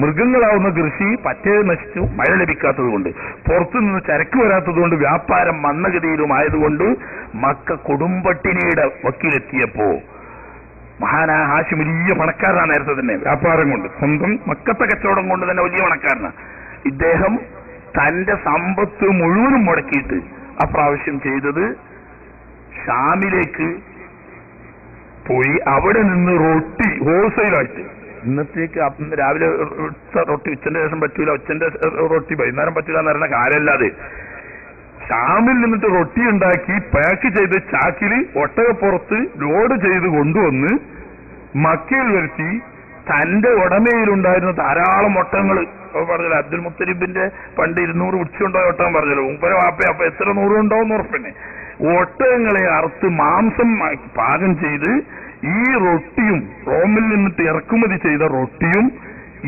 മൃഗങ്ങളാവുന്ന കൃഷി പറ്റേ നശിച്ചു. മഴ ലഭിക്കാത്തത് കൊണ്ട് പുറത്തുനിന്ന് ചരക്ക് വരാത്തത് കൊണ്ട് വ്യാപാരം മന്ദഗതിയിലുമായതുകൊണ്ട് മക്ക കൊടുമ്പട്ടിണിയുടെ വക്കിലെത്തിയപ്പോ മഹാനായ ഹാഷിം വലിയ പണക്കാരനാണ്. നേരത്തെ തന്നെ വ്യാപാരം കൊണ്ട് സ്വന്തം മക്കത്തെ കച്ചവടം കൊണ്ട് തന്നെ വലിയ പണക്കാരനാണ്. ഇദ്ദേഹം തന്റെ സമ്പത്ത് മുഴുവനും മുടക്കിയിട്ട് അപ്രാവശ്യം ചെയ്തത് ഷാമിലേക്ക് പോയി അവിടെ നിന്ന് റൊട്ടി ഹോൾസെയിലായിട്ട് ഇന്നത്തേക്ക് അന്ന് രാവിലെ റൊട്ടി ഉച്ചന്റെ ശേഷം പറ്റൂല, ഉച്ചന്റെ റൊട്ടി വൈകുന്നേരം പറ്റൂല എന്ന് പറയുന്ന കാലമല്ലാതെ ഷാമിൽ നിന്നിട്ട് റൊട്ടി ഉണ്ടാക്കി പാക്ക് ചെയ്ത് ചാക്കില് ഒട്ടകപ്പുറത്ത് ലോഡ് ചെയ്ത് കൊണ്ടുവന്ന് മക്കയിൽ വരുത്തി തന്റെ ഉടമയിലുണ്ടായിരുന്ന ധാരാളം ഒട്ടകങ്ങൾ പറഞ്ഞല്ലോ. അബ്ദുൽ മുത്തലിബിന്റെ പണ്ട് 200 ഉച്ചയുണ്ടായ ഒട്ടകം പറഞ്ഞല്ലോ. മുമ്പര വാപ്പ അപ്പൊ എത്ര 100 ഉണ്ടാവും ഉറപ്പിന്നെ. ഒട്ടകങ്ങളെ അറുത്ത് മാംസം പാകം ചെയ്ത് ഈ റൊട്ടിയും റോമിൽ നിന്നിട്ട് ഇറക്കുമതി ചെയ്ത റൊട്ടിയും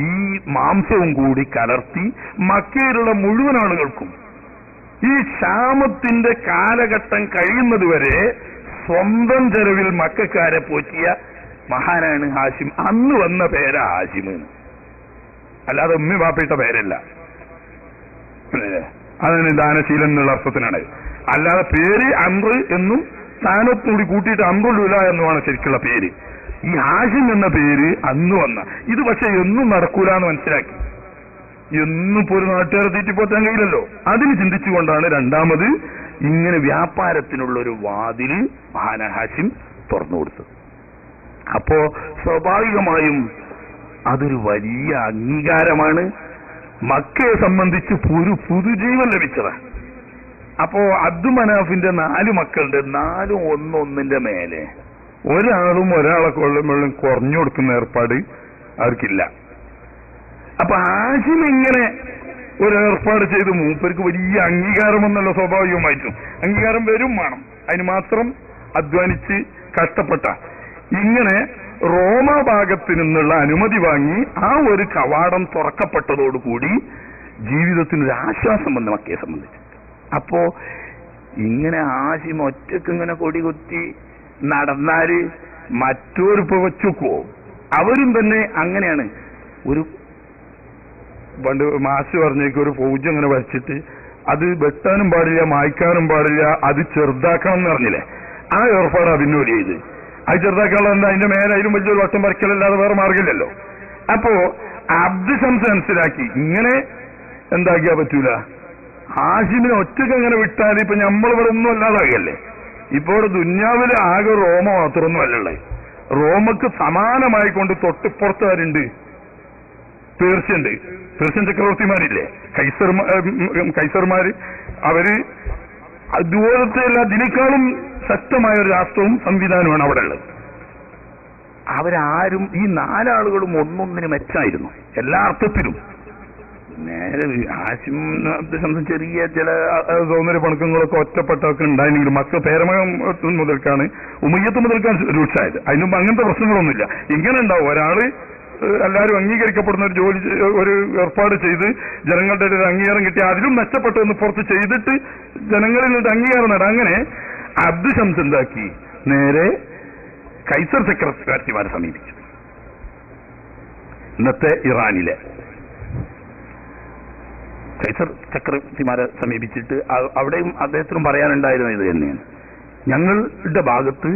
ഈ മാംസവും കൂടി കലർത്തി മക്കയിലുള്ള മുഴുവൻ ആളുകൾക്കും ഈ ക്ഷാമത്തിന്റെ കാലഘട്ടം കഴിയുന്നതുവരെ സ്വന്തം ചെലവിൽ മക്കാരെ പോറ്റിയ മഹാനാണ് ഹാഷിം. അന്ന് വന്ന പേരാ ഹാഷിം, അല്ലാതെ ഉമ്മി വാപ്പയിട്ട പേരല്ല. അതിന് ദാനശീലൻ എന്നുള്ള അർത്ഥത്തിനാണ്. അല്ലാതെ പേര് അമ്ര എന്നും സ്ഥാനത്തുകൂടി കൂട്ടിയിട്ട് അമ്രുലുല എന്നുമാണ് ശരിക്കുള്ള പേര്. ഈ ഹാഷിം എന്ന പേര് അന്ന് വന്ന ഇത് പക്ഷെ എന്നും നടക്കൂല എന്ന് മനസ്സിലാക്കി. എന്നും ഇപ്പോൾ ഒരു നാട്ടുകാരെ തീറ്റിപ്പോറ്റാൻ കഴിയില്ലല്ലോ. അതിന് ചിന്തിച്ചുകൊണ്ടാണ് രണ്ടാമത് ഇങ്ങനെ വ്യാപാരത്തിനുള്ളൊരു വാതില് മഹാനായ ഹാഷിം തുറന്നു കൊടുത്തത്. അപ്പോ സ്വാഭാവികമായും അതൊരു വലിയ അംഗീകാരമാണ്. മക്കയെ സംബന്ധിച്ച് പുതുജീവൻ ലഭിച്ചതാണ്. അപ്പോ അബ്ദു മനാഫിന്റെ 4 മക്കളുടെ 4 ഒന്നൊന്നിന്റെ മേലെ ഒരാളും ഒരാളെ കൊള്ളുമ്പോഴും കുറഞ്ഞു കൊടുക്കുന്ന ഏർപ്പാട് അവർക്കില്ല. അപ്പൊ ഹാഷിം ഇങ്ങനെ ഒരു ഏർപ്പാട് ചെയ്ത് മൂപ്പർക്ക് വലിയ അംഗീകാരമെന്നല്ല സ്വാഭാവികമായിട്ടും അംഗീകാരം വരും വേണം. അതിന് മാത്രം അധ്വാനിച്ച് കഷ്ടപ്പെട്ട ഇങ്ങനെ റോമ ഭാഗത്തു നിന്നുള്ള അനുമതി വാങ്ങി ആ ഒരു കവാടം തുറക്കപ്പെട്ടതോടുകൂടി ജീവിതത്തിനൊരു ആശ്വാസം വന്നു മക്കയെ സംബന്ധിച്ച്. അപ്പോ ഇങ്ങനെ ഹാഷിം ഒറ്റക്ക് ഇങ്ങനെ കൊടികുത്തി നടന്നാല് മറ്റൊരു വെച്ചുക്കോ. അവരും തന്നെ അങ്ങനെയാണ്. ഒരു പണ്ട് മാസ് പറഞ്ഞേക്ക് ഒരു പൂജ്യം അങ്ങനെ വരച്ചിട്ട് അത് വെട്ടാനും പാടില്ല, മായ്ക്കാനും പാടില്ല, അത് ചെറുതാക്കണം എന്ന് പറഞ്ഞില്ലേ. ആ ഏർപ്പാട് അതിനോട് ചെയ്ത് അത് ചെറുതാക്കാനുള്ള എന്താ അതിന്റെ മേലെ അതിലും വലിയൊരു വട്ടം വരയ്ക്കലല്ലാതെ വേറെ മാർഗമില്ലല്ലോ. അപ്പോ അബ്ദു ശംസ് മനസ്സിലാക്കി ഇങ്ങനെ എന്താക്കിയാ പറ്റൂല. ഹാഷിമിനെ ഒറ്റക്ക് അങ്ങനെ വിട്ടാൽ ഇപ്പൊ നമ്മളിവിടെ ഒന്നും അല്ലാതാകല്ലേ. ഇപ്പോ ഇവിടെ ദുന്യാവിലെ ആകെ റോമ മാത്രമൊന്നും അല്ലല്ലേ. റോമക്ക് സമാനമായിക്കൊണ്ട് തൊട്ടിപ്പുറത്തുകാരുണ്ട്. പേർഷ്യണ്ട്, പേർഷ്യൻ ചക്രവർത്തിമാരില്ലേ, കൈസർമാര്. അവര് അതുപോലത്തെ അല്ല, ഇതിനേക്കാളും ശക്തമായ ഒരു രാഷ്ട്രവും സംവിധാനമാണ് അവിടെ ഉള്ളത്. അവരാരും ഈ 4 ആളുകളും ഒന്നൊന്നിന് മെച്ചായിരുന്നു എല്ലാ അർത്ഥത്തിലും. നേരെ ഹാഷിം ചെറിയ ചില സൗന്ദര്യ പണക്കങ്ങളൊക്കെ ഒറ്റപ്പെട്ടൊക്കെ ഉണ്ടായിരുന്നെങ്കിലും മക്കൾ പേരമകം മുതൽക്കാണ് ഉമയ്യത്ത് മുതൽക്കാണ് രൂക്ഷമായത്. അതിനുമ്പ് അങ്ങനത്തെ പ്രശ്നങ്ങളൊന്നുമില്ല. ഇങ്ങനെ ഉണ്ടാവും ഒരാള് എല്ലാവരും അംഗീകരിക്കപ്പെടുന്ന ഒരു ജോലി ഒരു ഏർപ്പാട് ചെയ്ത് ജനങ്ങളുടെ ഒരു അംഗീകാരം കിട്ടി അതിലും മെച്ചപ്പെട്ടൊന്ന് പുറത്ത് ചെയ്തിട്ട് ജനങ്ങളിൽ നിന്ന് അംഗീകാരം നേടാം. അങ്ങനെ അബ്ദു ശംസ് എന്താക്കി നേരെ കൈസർ ചക്രവർത്തിമാരെ സമീപിച്ചു. ഇന്നത്തെ ഇറാനിലെ കൈസർ ചക്രവർത്തിമാരെ സമീപിച്ചിട്ട് അവിടെയും അദ്ദേഹത്തിനും പറയാനുണ്ടായിരുന്ന ഇത് തന്നെയാണ്. ഞങ്ങളുടെ ഭാഗത്ത്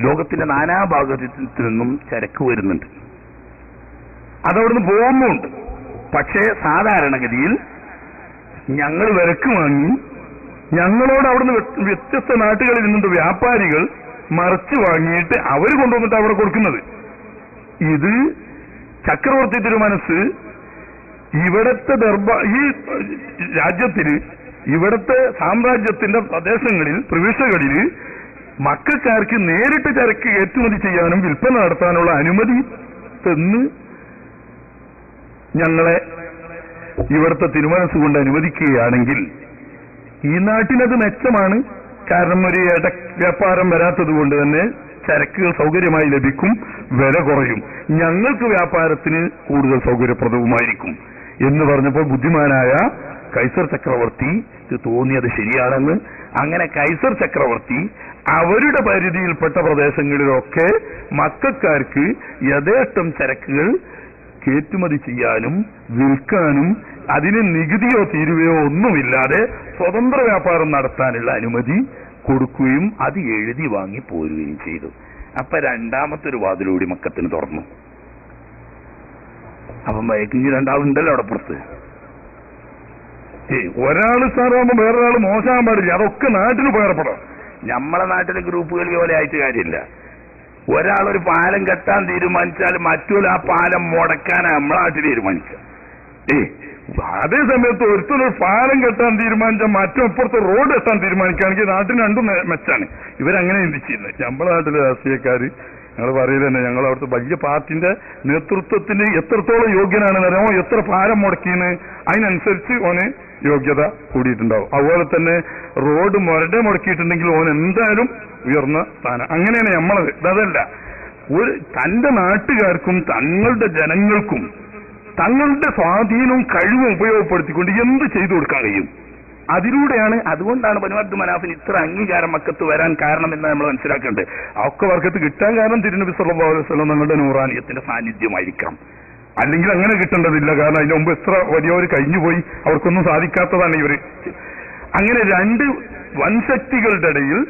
ലോകത്തിന്റെ നാനാഭാഗത്തു നിന്നും ചരക്ക് വരുന്നുണ്ട്, അതവിടുന്ന് പോകുന്നുണ്ട്. പക്ഷേ സാധാരണഗതിയിൽ ഞങ്ങൾ വിലക്ക് വാങ്ങി ഞങ്ങളോട് അവിടുന്ന് വ്യത്യസ്ത നാട്ടുകളിൽ നിന്നുണ്ട് വ്യാപാരികൾ മറിച്ച് വാങ്ങിയിട്ട് അവർ കൊണ്ടുവന്നിട്ട് അവിടെ കൊടുക്കുന്നത്. ഇത് ചക്രവർത്തി തിരുമനസ് ഇവിടത്തെ ഈ രാജ്യത്തിന്, ഇവിടത്തെ സാമ്രാജ്യത്തിന്റെ പ്രദേശങ്ങളിൽ, പ്രവിശ്യകളിൽ മക്കാർക്ക് നേരിട്ട് ചരക്ക് കയറ്റുമതി ചെയ്യാനും വിൽപ്പന നടത്താനുള്ള അനുമതി തന്ന് ഞങ്ങളെ ഇവിടുത്തെ തിരുമനസ് കൊണ്ട് അനുവദിക്കുകയാണെങ്കിൽ ഈ നാട്ടിനത് മെച്ചമാണ്. കാരണം ഒരു വ്യാപാരം വരാത്തത് കൊണ്ട് തന്നെ ചരക്കുകൾ സൗകര്യമായി ലഭിക്കും, വില കുറയും, ഞങ്ങൾക്ക് വ്യാപാരത്തിന് കൂടുതൽ സൗകര്യപ്രദവുമായിരിക്കും എന്ന് പറഞ്ഞപ്പോൾ ബുദ്ധിമാനായ കൈസർ ചക്രവർത്തി തോന്നിയത് ശരിയാണെന്ന്. അങ്ങനെ കൈസർ ചക്രവർത്തി അവരുടെ പരിധിയിൽപ്പെട്ട പ്രദേശങ്ങളിലൊക്കെ മക്കാർക്ക് യഥേഷ്ടം ചരക്കുകൾ കയറ്റുമതി ചെയ്യാനും വിൽക്കാനും അതിന് നികുതിയോ തീരുവയോ ഒന്നുമില്ലാതെ സ്വതന്ത്ര വ്യാപാരം നടത്താനുള്ള അനുമതി കൊടുക്കുകയും അത് എഴുതി വാങ്ങി പോരുകയും ചെയ്തു. അപ്പൊ രണ്ടാമത്തെ ഒരു വാതിലൂടി മക്കത്തിന് തുറന്നു. അപ്പം ഇനി രണ്ടാളുണ്ടല്ലോ അവിടെ പുറത്ത്. ഒരാള് സാറാകുമ്പോ വേറൊരാൾ മോശമാകാൻ പാടില്ല, അതൊക്കെ നാട്ടിന് ഉപകാരപ്പെടാം. നമ്മളെ നാട്ടിലെ ഗ്രൂപ്പുകൾ പോലെ ആയിട്ട് കാര്യമില്ല. ഒരാളൊരു പാലം കെട്ടാൻ തീരുമാനിച്ചാൽ മറ്റൊരു ആ പാലം മുടക്കാൻ നമ്മളെ നാട്ടിൽ തീരുമാനിച്ച. അതേ സമയത്ത് ഒരുത്തൊരു പാലം കെട്ടാൻ തീരുമാനിച്ചാൽ മറ്റൊപ്പുറത്ത് റോഡ് കെട്ടാൻ തീരുമാനിക്കുകയാണെങ്കിൽ നാട്ടിന് രണ്ടും മെച്ചാണ്. ഇവരങ്ങനെ ചിന്തിച്ചിരുന്നത്. നമ്മളെ നാട്ടിലെ രാഷ്ട്രീയക്കാര് ഞങ്ങൾ പറയില്ല തന്നെ, ഞങ്ങൾ അവിടുത്തെ വലിയ പാർട്ടിന്റെ നേതൃത്വത്തിന് എത്രത്തോളം യോഗ്യനാണെന്ന് അറിയാമോ, എത്ര പാലം മുടക്കിയെന്ന് അതിനനുസരിച്ച് ഓന് യോഗ്യത കൂടിയിട്ടുണ്ടാവും. അതുപോലെ തന്നെ റോഡ് മുടക്കിയിട്ടുണ്ടെങ്കിൽ ഓൻ എന്തായാലും ഉയർന്ന സ്ഥാനം. അങ്ങനെയാണ് നമ്മളത്. അതല്ല, തന്റെ നാട്ടുകാർക്കും തങ്ങളുടെ ജനങ്ങൾക്കും തങ്ങളുടെ സ്വാധീനവും കഴിവും ഉപയോഗപ്പെടുത്തിക്കൊണ്ട് എന്ത് ചെയ്തു കൊടുക്കാൻ കഴിയും. അതിലൂടെയാണ്, അതുകൊണ്ടാണ് ബനു അബ്ദു മനാഫിന് ഇത്ര അംഗീകാരം മക്കത്ത് വരാൻ കാരണം എന്ന് നമ്മൾ മനസ്സിലാക്കേണ്ടത്. ഒക്കെ വർക്കത്ത് കിട്ടാൻ കാരണം തിരുനബി സല്ലല്ലാഹു അലൈഹി വസല്ലം തങ്ങളുടെ നൂറാനിയത്തിന്റെ സാന്നിധ്യമായിരിക്കാം. അല്ലെങ്കിൽ അങ്ങനെ കിട്ടേണ്ടതില്ല. കാരണം അതിന് മുമ്പ് എത്ര വലിയവർ കഴിഞ്ഞുപോയി, അവർക്കൊന്നും സാധിക്കാത്തതാണ് ഇവര്. അങ്ങനെ രണ്ട് വൻശക്തികളുടെ ഇടയിൽ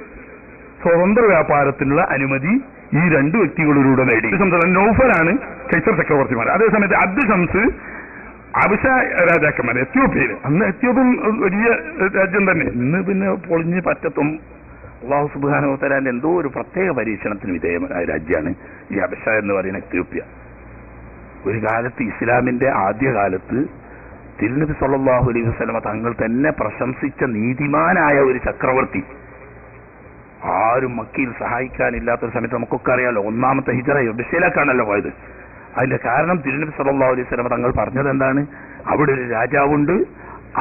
സ്വതന്ത്ര വ്യാപാരത്തിനുള്ള അനുമതി ഈ രണ്ട് വ്യക്തികളിലൂടെ നേടി. നൗഫലാണ് കൈസർ ചക്രവർത്തിമാർ. അതേസമയത്ത് അബ്ദു ഷംസ് അബിഷ രാജാക്കന്മാർ, എത്യോപ്യയില്. അന്ന് എത്യോപ്യൻ വലിയ രാജ്യം തന്നെ. ഇന്ന് പിന്നെ പൊളിഞ്ഞ് പറ്റത്തും അല്ലാഹു സുബ്ഹാനഹു വ തആല എന്തോ ഒരു പ്രത്യേക പരീക്ഷണത്തിന് വിധേയമായ രാജ്യമാണ് ഈ അബിഷ എന്ന് പറയുന്ന എത്യോപ്യ. ഒരു കാലത്ത് ഇസ്ലാമിന്റെ ആദ്യകാലത്ത് തിരുനബി സല്ലല്ലാഹു അലൈഹി വസല്ലമ തങ്ങൾ തന്നെ പ്രശംസിച്ച നീതിമാനായ ഒരു ചക്രവർത്തി, ആരും മക്കയിൽ സഹായിക്കാനില്ലാത്തൊരു സമയത്ത് നമുക്കൊക്കെ അറിയാലോ, ഒന്നാമത്തെ ഹിജറ അബിഷയിലേക്കാണല്ലോ പോയത്. അതിന്റെ കാരണം തിരുനബി സല്ലല്ലാഹു അലൈഹി വസല്ലമ തങ്ങൾ പറഞ്ഞത് എന്താണ്? അവിടെ ഒരു രാജാവുണ്ട്,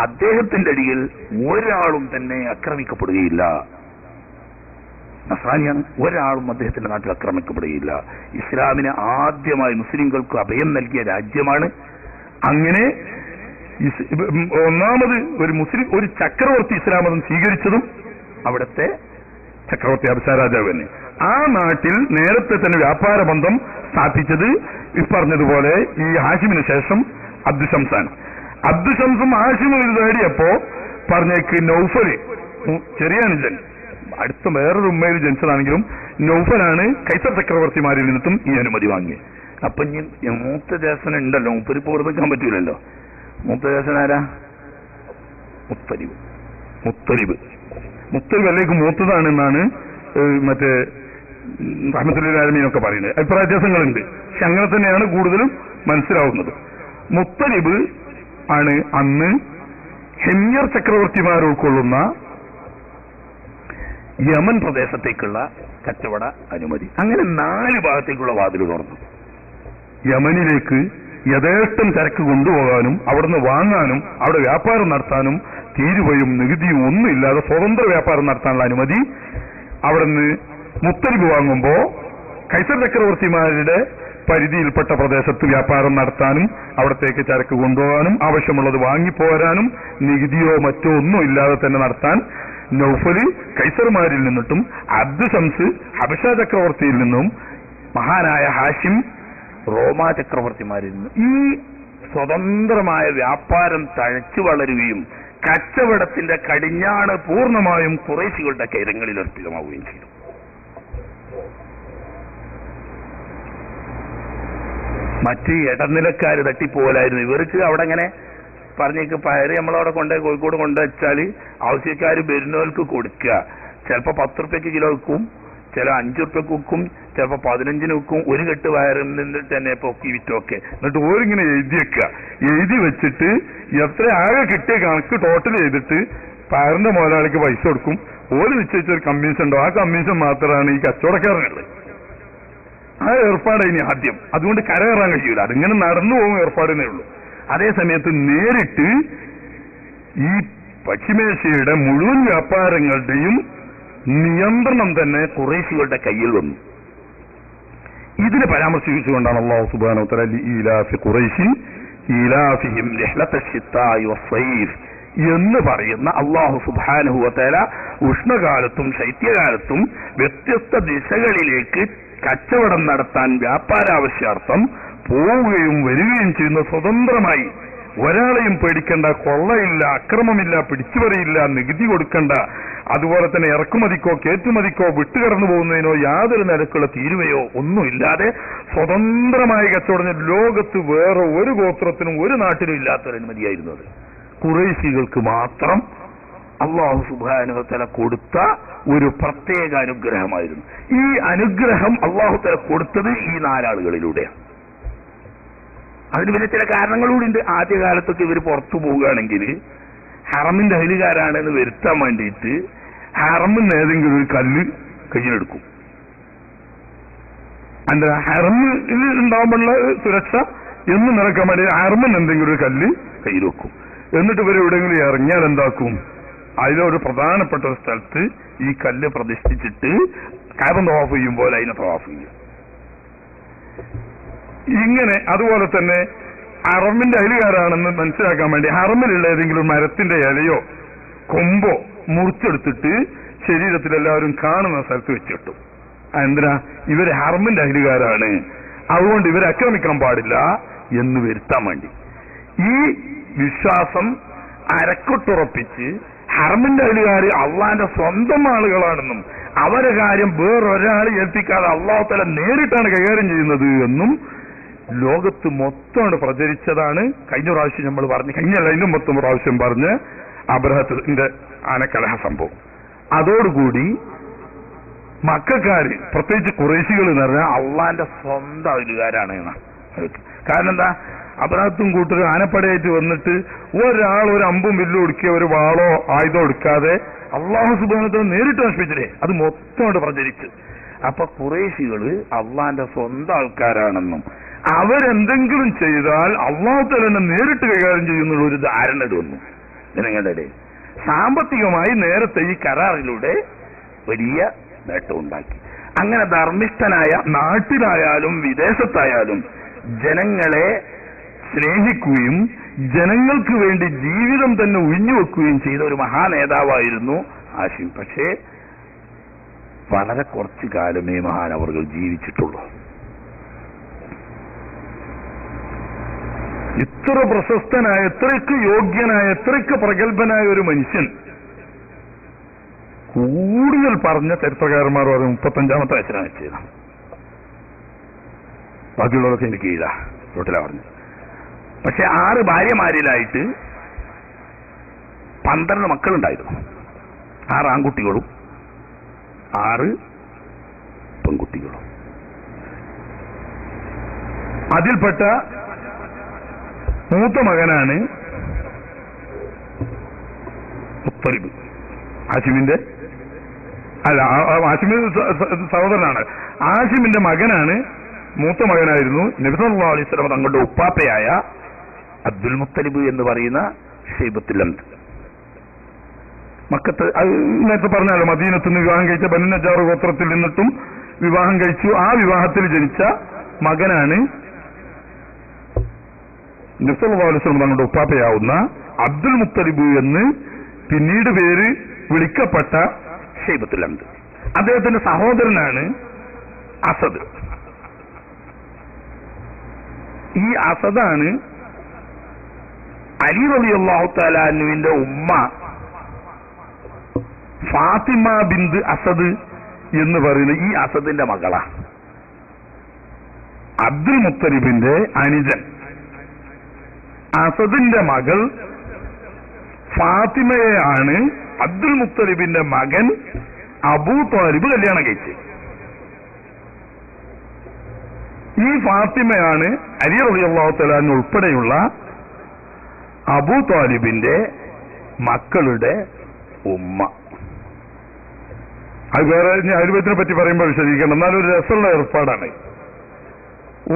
അദ്ദേഹത്തിന്റെ അടിയിൽ ഒരാളും തന്നെ ആക്രമിക്കപ്പെടുകയില്ല. നസ്രാനിയാണ്, ഒരാളും അദ്ദേഹത്തിന്റെ നാട്ടിൽ ആക്രമിക്കപ്പെടുകയില്ല. ഇസ്ലാമിന് ആദ്യമായി മുസ്ലിങ്ങൾക്ക് അഭയം നൽകിയ രാജ്യമാണ്. അങ്ങനെ ഒന്നാമത് ഒരു ചക്രവർത്തി ഇസ്ലാം മതം സ്വീകരിച്ചതും അവിടുത്തെ ചക്രവർത്തി അബിഷ രാജാവ് തന്നെ. ആ നാട്ടിൽ നേരത്തെ തന്നെ വ്യാപാര ബന്ധം സ്ഥാപിച്ചത് ഈ പറഞ്ഞതുപോലെ ഈ ഹാഷിമിന് ശേഷം അബ്ദു ഷംസാണ്. അബ്ദു ഷംസും ഹാഷിമും ഇത് നേടിയപ്പോ പറഞ്ഞേക്ക് നൗഫല്, ചെറിയ അനുജൻ, അടുത്ത വേറൊരു ഉമ്മയിൽ ജനിച്ചതാണെങ്കിലും നൗഫലാണ് കൈസർ ചക്രവർത്തിമാരിൽ നിന്നും ഈ അനുമതി വാങ്ങിയത്. അപ്പൊ ഇനി മൂത്ത ദേശന ഉണ്ടല്ലോ, മുപ്പരിപ്പ് ഓർമ്മിക്കാൻ പറ്റൂലല്ലോ. മൂത്ത ദേശനാരാ? മുത്തലിബ്. മുത്തലിബ് മൂത്തതാണെന്നാണ് മറ്റേ റഹ്മത്തുൽ ആലമീനൊക്കെ പറയുന്നത്. അഭിപ്രായ വ്യത്യാസങ്ങളുണ്ട്, പക്ഷെ അങ്ങനെ തന്നെയാണ് കൂടുതലും മനസ്സിലാവുന്നത്. മുത്തലിബ് ആണ് അന്ന് ഹെമ്യർ ചക്രവർത്തിമാർ ഉൾക്കൊള്ളുന്ന യമൻ പ്രദേശത്തേക്കുള്ള കച്ചവട അനുമതി. അങ്ങനെ 4 ഭാഗത്തേക്കുള്ള വാതിൽ തുറന്നു. യമനിലേക്ക് യഥേഷ്ടം ചരക്ക് കൊണ്ടുപോകാനും അവിടുന്ന് വാങ്ങാനും അവിടെ വ്യാപാരം നടത്താനും തീരുവയും നികുതിയും ഒന്നുമില്ലാതെ സ്വതന്ത്ര വ്യാപാരം നടത്താനുള്ള അനുമതി അവിടുന്ന് മുത്തലിബ് വാങ്ങുമ്പോ കൈസർ ചക്രവർത്തിമാരുടെ പരിധിയിൽപ്പെട്ട പ്രദേശത്ത് വ്യാപാരം നടത്താനും അവിടത്തേക്ക് ചരക്ക് കൊണ്ടുപോകാനും ആവശ്യമുള്ളത് വാങ്ങിപ്പോരാനും നികുതിയോ മറ്റോ ഒന്നും ഇല്ലാതെ തന്നെ നടത്താൻ നൗഫല് കൈസർമാരിൽ നിന്നിട്ടും അബ്ദു ശംസ് ഹബഷ ചക്രവർത്തിയിൽ നിന്നും മഹാനായ ഹാഷിം റോമാ ചക്രവർത്തിമാരിൽ നിന്നും ഈ സ്വതന്ത്രമായ വ്യാപാരം തഴച്ചു വളരുകയും കച്ചവടത്തിന്റെ കടിഞ്ഞാണ് പൂർണ്ണമായും ഖുറൈശികളുടെ കൈരങ്ങളിൽ അർപ്പിതമാവുകയും ചെയ്തു. മറ്റ് ഇടനിലക്കാര് തട്ടിപ്പോലായിരുന്നു. ഇവർക്ക് അവിടെ ഇങ്ങനെ പറഞ്ഞേക്ക് പയറ് നമ്മളവിടെ കോഴിക്കോട് കൊണ്ടുവച്ചാല് ആവശ്യക്കാര് വരുന്നവർക്ക് കൊടുക്കുക. ചിലപ്പോ 10 റുപ്യക്ക് കിലോ വിൽക്കും, ചില 5 റുപ്യക്ക് വിൽക്കും, ചിലപ്പോ 15 വിൽക്കും. ഒരു കെട്ട് വയറിൽ തന്നെ പൊക്കി വിറ്റൊക്കെ. എന്നിട്ട് ഓരിങ്ങനെ എഴുതി വെക്കുക. എഴുതി വെച്ചിട്ട് എത്ര ആകെ കിട്ടിയ കണക്ക് ടോട്ടൽ ചെയ്തിട്ട് പയറിന്റെ മുതലാളിക്ക് പൈസ കൊടുക്കും. ഓര് നിശ്ചയിച്ചൊരു കമ്മീഷൻ ഉണ്ടോ, ആ കമ്മീഷൻ മാത്രമാണ് ഈ കച്ചവടക്കാരനുള്ളത്. ആ ഏർപ്പാട് ഇനി ആദ്യം. അതുകൊണ്ട് കരകയറാൻ കഴിയൂല. അതിങ്ങനെ നടന്നു പോകും ഏർപ്പാടിനേ ഉള്ളൂ. അതേസമയത്ത് നേരിട്ട് ഈ പശ്ചിമേഷ്യയുടെ മുഴുവൻ വ്യാപാരങ്ങളുടെയും നിയന്ത്രണം തന്നെ ഖുറൈശികളുടെ കയ്യിൽ വന്നു. ഇതിനെ പരാമർശിച്ചുകൊണ്ടാണ് അല്ലാഹു സുബ്ഹാനഹു വ തആല ഈലാഫി ഖുറൈശിൻ ഈലാഫിഹിം റിഹ്ലത ശിത്താഇ വസ്സൈഫ് എന്ന് പറയുന്ന അല്ലാഹു സുബ്ഹാനഹു വ തആല ഉഷ്ണകാലത്തും ശൈത്യകാലത്തും വ്യത്യസ്ത ദിശകളിലേക്ക് കച്ചവടം നടത്താൻ വ്യാപാരാവശ്യാർത്ഥം പോവുകയും വരികയും ചെയ്യുന്ന സ്വതന്ത്രമായി ഒരാളെയും പേടിക്കേണ്ട, കൊള്ളയില്ല, അക്രമമില്ല, പിടിച്ചുപറിയില്ല, നികുതി കൊടുക്കണ്ട, അതുപോലെ തന്നെ ഇറക്കുമതിക്കോ കയറ്റുമതിക്കോ വിട്ടുകടന്നു പോകുന്നതിനോ യാതൊരു നിരക്കുള്ള തീരുവയോ ഒന്നുമില്ലാതെ സ്വതന്ത്രമായി കച്ചവടം ലോകത്ത് വേറെ ഒരു ഗോത്രത്തിനും ഒരു നാട്ടിലും ഇല്ലാത്തൊരു അനുമതിയായിരുന്നു അത്. ഖുറൈശികൾക്ക് മാത്രം അല്ലാഹു സുബ്ഹാനഹു വ തആല കൊടുത്ത ഒരു പ്രത്യേക അനുഗ്രഹമായിരുന്നു. ഈ അനുഗ്രഹം അല്ലാഹു തആല കൊടുത്തത് ഈ 4 ആളുകളിലൂടെയാണ്. അതിന് പിന്നെ ചില കാരണങ്ങളൂടെ ഉണ്ട്. ആദ്യകാലത്തൊക്കെ ഇവർ പുറത്തു പോവുകയാണെങ്കിൽ ഹറമിന്റെ അഹലുകാരാണെന്ന് വരുത്താൻ വേണ്ടിയിട്ട് ഹറമിന് ഏതെങ്കിലും ഒരു കല്ല് കയ്യിലെടുക്കും. അല്ല, ഹറമിൽ ഉണ്ടാകുമ്പോഴുള്ള സുരക്ഷ എന്ന് നടക്കാൻ വേണ്ടി ഹറമിന് എന്തെങ്കിലും ഒരു കല്ല് കയ്യിൽ വെക്കും. എന്നിട്ട് ഇവർ എവിടെയെങ്കിലും ഇറങ്ങിയാൽ എന്താക്കും, അതിലൊരു പ്രധാനപ്പെട്ട ഒരു സ്ഥലത്ത് ഈ കല്ല് പ്രതിഷ്ഠിച്ചിട്ട് കാബ തവാഫ് ചെയ്യുമ്പോൾ അതിനെ തവാഫ് ചെയ്യും. ഇങ്ങനെ അതുപോലെ തന്നെ ഹറമിന്റെ അയലുകാരാണെന്ന് മനസ്സിലാക്കാൻ വേണ്ടി ഹറമിലുള്ള ഏതെങ്കിലും മരത്തിന്റെ ഇലയോ കൊമ്പോ മുറിച്ചെടുത്തിട്ട് ശരീരത്തിലെല്ലാവരും കാണുന്ന സ്ഥലത്ത് വെച്ചിട്ടു. എന്തിനാ? ഇവര് ഹറമിന്റെ അയലുകാരാണ്, അതുകൊണ്ട് ഇവരെ ആക്രമിക്കാൻ പാടില്ല എന്ന് വരുത്താൻ വേണ്ടി. ഈ വിശ്വാസം അരക്കൊട്ടുറപ്പിച്ച് ഹറമിന്റെ അയലുകാര് അള്ളാന്റെ സ്വന്തം ആളുകളാണെന്നും അവരെ കാര്യം വേറൊരാൾ ഏൽപ്പിക്കാതെ അള്ളാഹു തആല നേരിട്ടാണ് കൈകാര്യം ചെയ്യുന്നത് എന്നും ലോകത്ത് മൊത്തം പ്രചരിച്ചതാണ്. കഴിഞ്ഞ പ്രാവശ്യം നമ്മൾ പറഞ്ഞു, കഴിഞ്ഞല്ല അതിനും മൊത്തം പ്രാവശ്യം പറഞ്ഞ് അബ്രഹത്തിന്റെ ആനക്കലഹ സംഭവം. അതോടുകൂടി മക്കാര് പ്രത്യേകിച്ച് ഖുറൈശികൾ എന്ന് പറഞ്ഞാൽ അള്ളാന്റെ സ്വന്തം അയലുകാരാണ് എന്നാണ്. കാരണം എന്താ, അബ്രഹത്തും കൂട്ടരും ആനപ്പടയായിട്ട് വന്നിട്ട് ഒരാൾ ഒരു അമ്പും വില്ലും ഒടുക്കിയ ഒരു വാളോ ആയുധം എടുക്കാതെ അള്ളാഹു സുബ്ഹാനഹു വ തആല നേരിട്ട് നശിപ്പിച്ചില്ലേ, അത് മൊത്തം പ്രചരിച്ചു. അപ്പൊ ഖുറൈശികള് അള്ളാന്റെ സ്വന്തം ആൾക്കാരാണെന്നും അവരെന്തെങ്കിലും ചെയ്താൽ അള്ളാഹു തആല നേരിട്ട് കൈകാര്യം ചെയ്യുന്നുള്ള ഒരു ധാരണ വന്നു ജനങ്ങളുടെ ഇടയിൽ. സാമ്പത്തികമായി നേരത്തെ ഈ കരാറിലൂടെ വലിയ നേട്ടം ഉണ്ടാക്കി. അങ്ങനെ ധർമ്മിഷ്ഠനായ നാട്ടിലായാലും വിദേശത്തായാലും ജനങ്ങളെ സ്നേഹിക്കുകയും ജനങ്ങൾക്ക് വേണ്ടി ജീവിതം തന്നെ ഒഴിഞ്ഞുവെക്കുകയും ചെയ്ത ഒരു മഹാനേതാവായിരുന്നു ഹാഷിം. പക്ഷേ വളരെ കുറച്ചു കാലമേ മഹാനവർകൾ ജീവിച്ചിട്ടുള്ളൂ. ഇത്ര പ്രശസ്തനായ, എത്രയ്ക്ക് യോഗ്യനായ, എത്രയ്ക്ക് പ്രഗത്ഭനായ ഒരു മനുഷ്യൻ കൂടുതൽ പറഞ്ഞ ചരിത്രകാരന്മാർ പറയും 35-ാമത്തെ വയസ്സിലാണ് ചെയ്ത. ബാക്കിയുള്ളവരൊക്കെ എനിക്ക് കീഴാ തൊട്ടിലാ പറഞ്ഞു. പക്ഷെ 6 ഭാര്യമാരിലായിട്ട് 12 മക്കളുണ്ടായിരുന്നു. 6 ആൺകുട്ടികളും 6 പെൺകുട്ടികളും. അതിൽപ്പെട്ട മൂത്ത മകനാണ് മുത്തലിബ്. ഹാഷിമിന്റെ ഹാഷിമിന്റെ സഹോദരനാണ്. ഹാഷിമിന്റെ മകനാണ്, മൂത്ത മകനായിരുന്നു നബി സല്ലല്ലാഹു അലൈഹി വസല്ലം തങ്ങളുടെ ഉപ്പാപ്പയായ അബ്ദുൽ മുത്തലിബ് എന്ന് പറയുന്ന ഷൈബത്തുൽ അംദ്. മക്കത്ത് നേരത്തെ പറഞ്ഞാലോ, മദീനത്ത് നിന്ന് വിവാഹം കഴിച്ച ബനു നജ്ജാർ ഗോത്രത്തിൽ നിന്നിട്ടും വിവാഹം കഴിച്ചു. ആ വിവാഹത്തിൽ ജനിച്ച മകനാണ് നബി സല്ലല്ലാഹു അലൈഹി വസല്ലം തങ്ങളുടെ ഉപ്പാപ്പയാവുന്ന അബ്ദുൽ മുത്തലിബ് എന്ന് പിന്നീട് പേര് വിളിക്കപ്പെട്ട ഷൈബത്തുൽ ഹംദ്. അദ്ദേഹത്തിന്റെ സഹോദരനാണ് അസദ്. ഈ അസദാണ് അലി റളിയല്ലാഹു തആല അൻഹുവിന്റെ ഉമ്മ ഫാത്തിമ ബിന്ത് അസദ് എന്ന് പറയുന്ന ഈ അസദിന്റെ മകളാ. അബ്ദുൽ മുത്തലിബിന്റെ അനുജൻ അസദിന്റെ മകൾ ഫാത്തിമയെയാണ് അബ്ദുൽ മുത്തലിബിന്റെ മകൻ അബൂ ത്വാലിബ് കല്യാണം കഴിച്ചത്. ഈ ഫാത്തിമയാണ് അലി റളിയല്ലാഹു തആല അൻഹു ഉൾപ്പെടെയുള്ള അബൂ ത്വാലിബിന്റെ മക്കളുടെ ഉമ്മ. അത് വേറെ അഹ്ലുബൈത്തിനെ പറ്റി പറയുമ്പോൾ വിശദീകരിക്കണം. എന്നാലും ഒരു രസമുള്ള ഏർപ്പാടാണ്.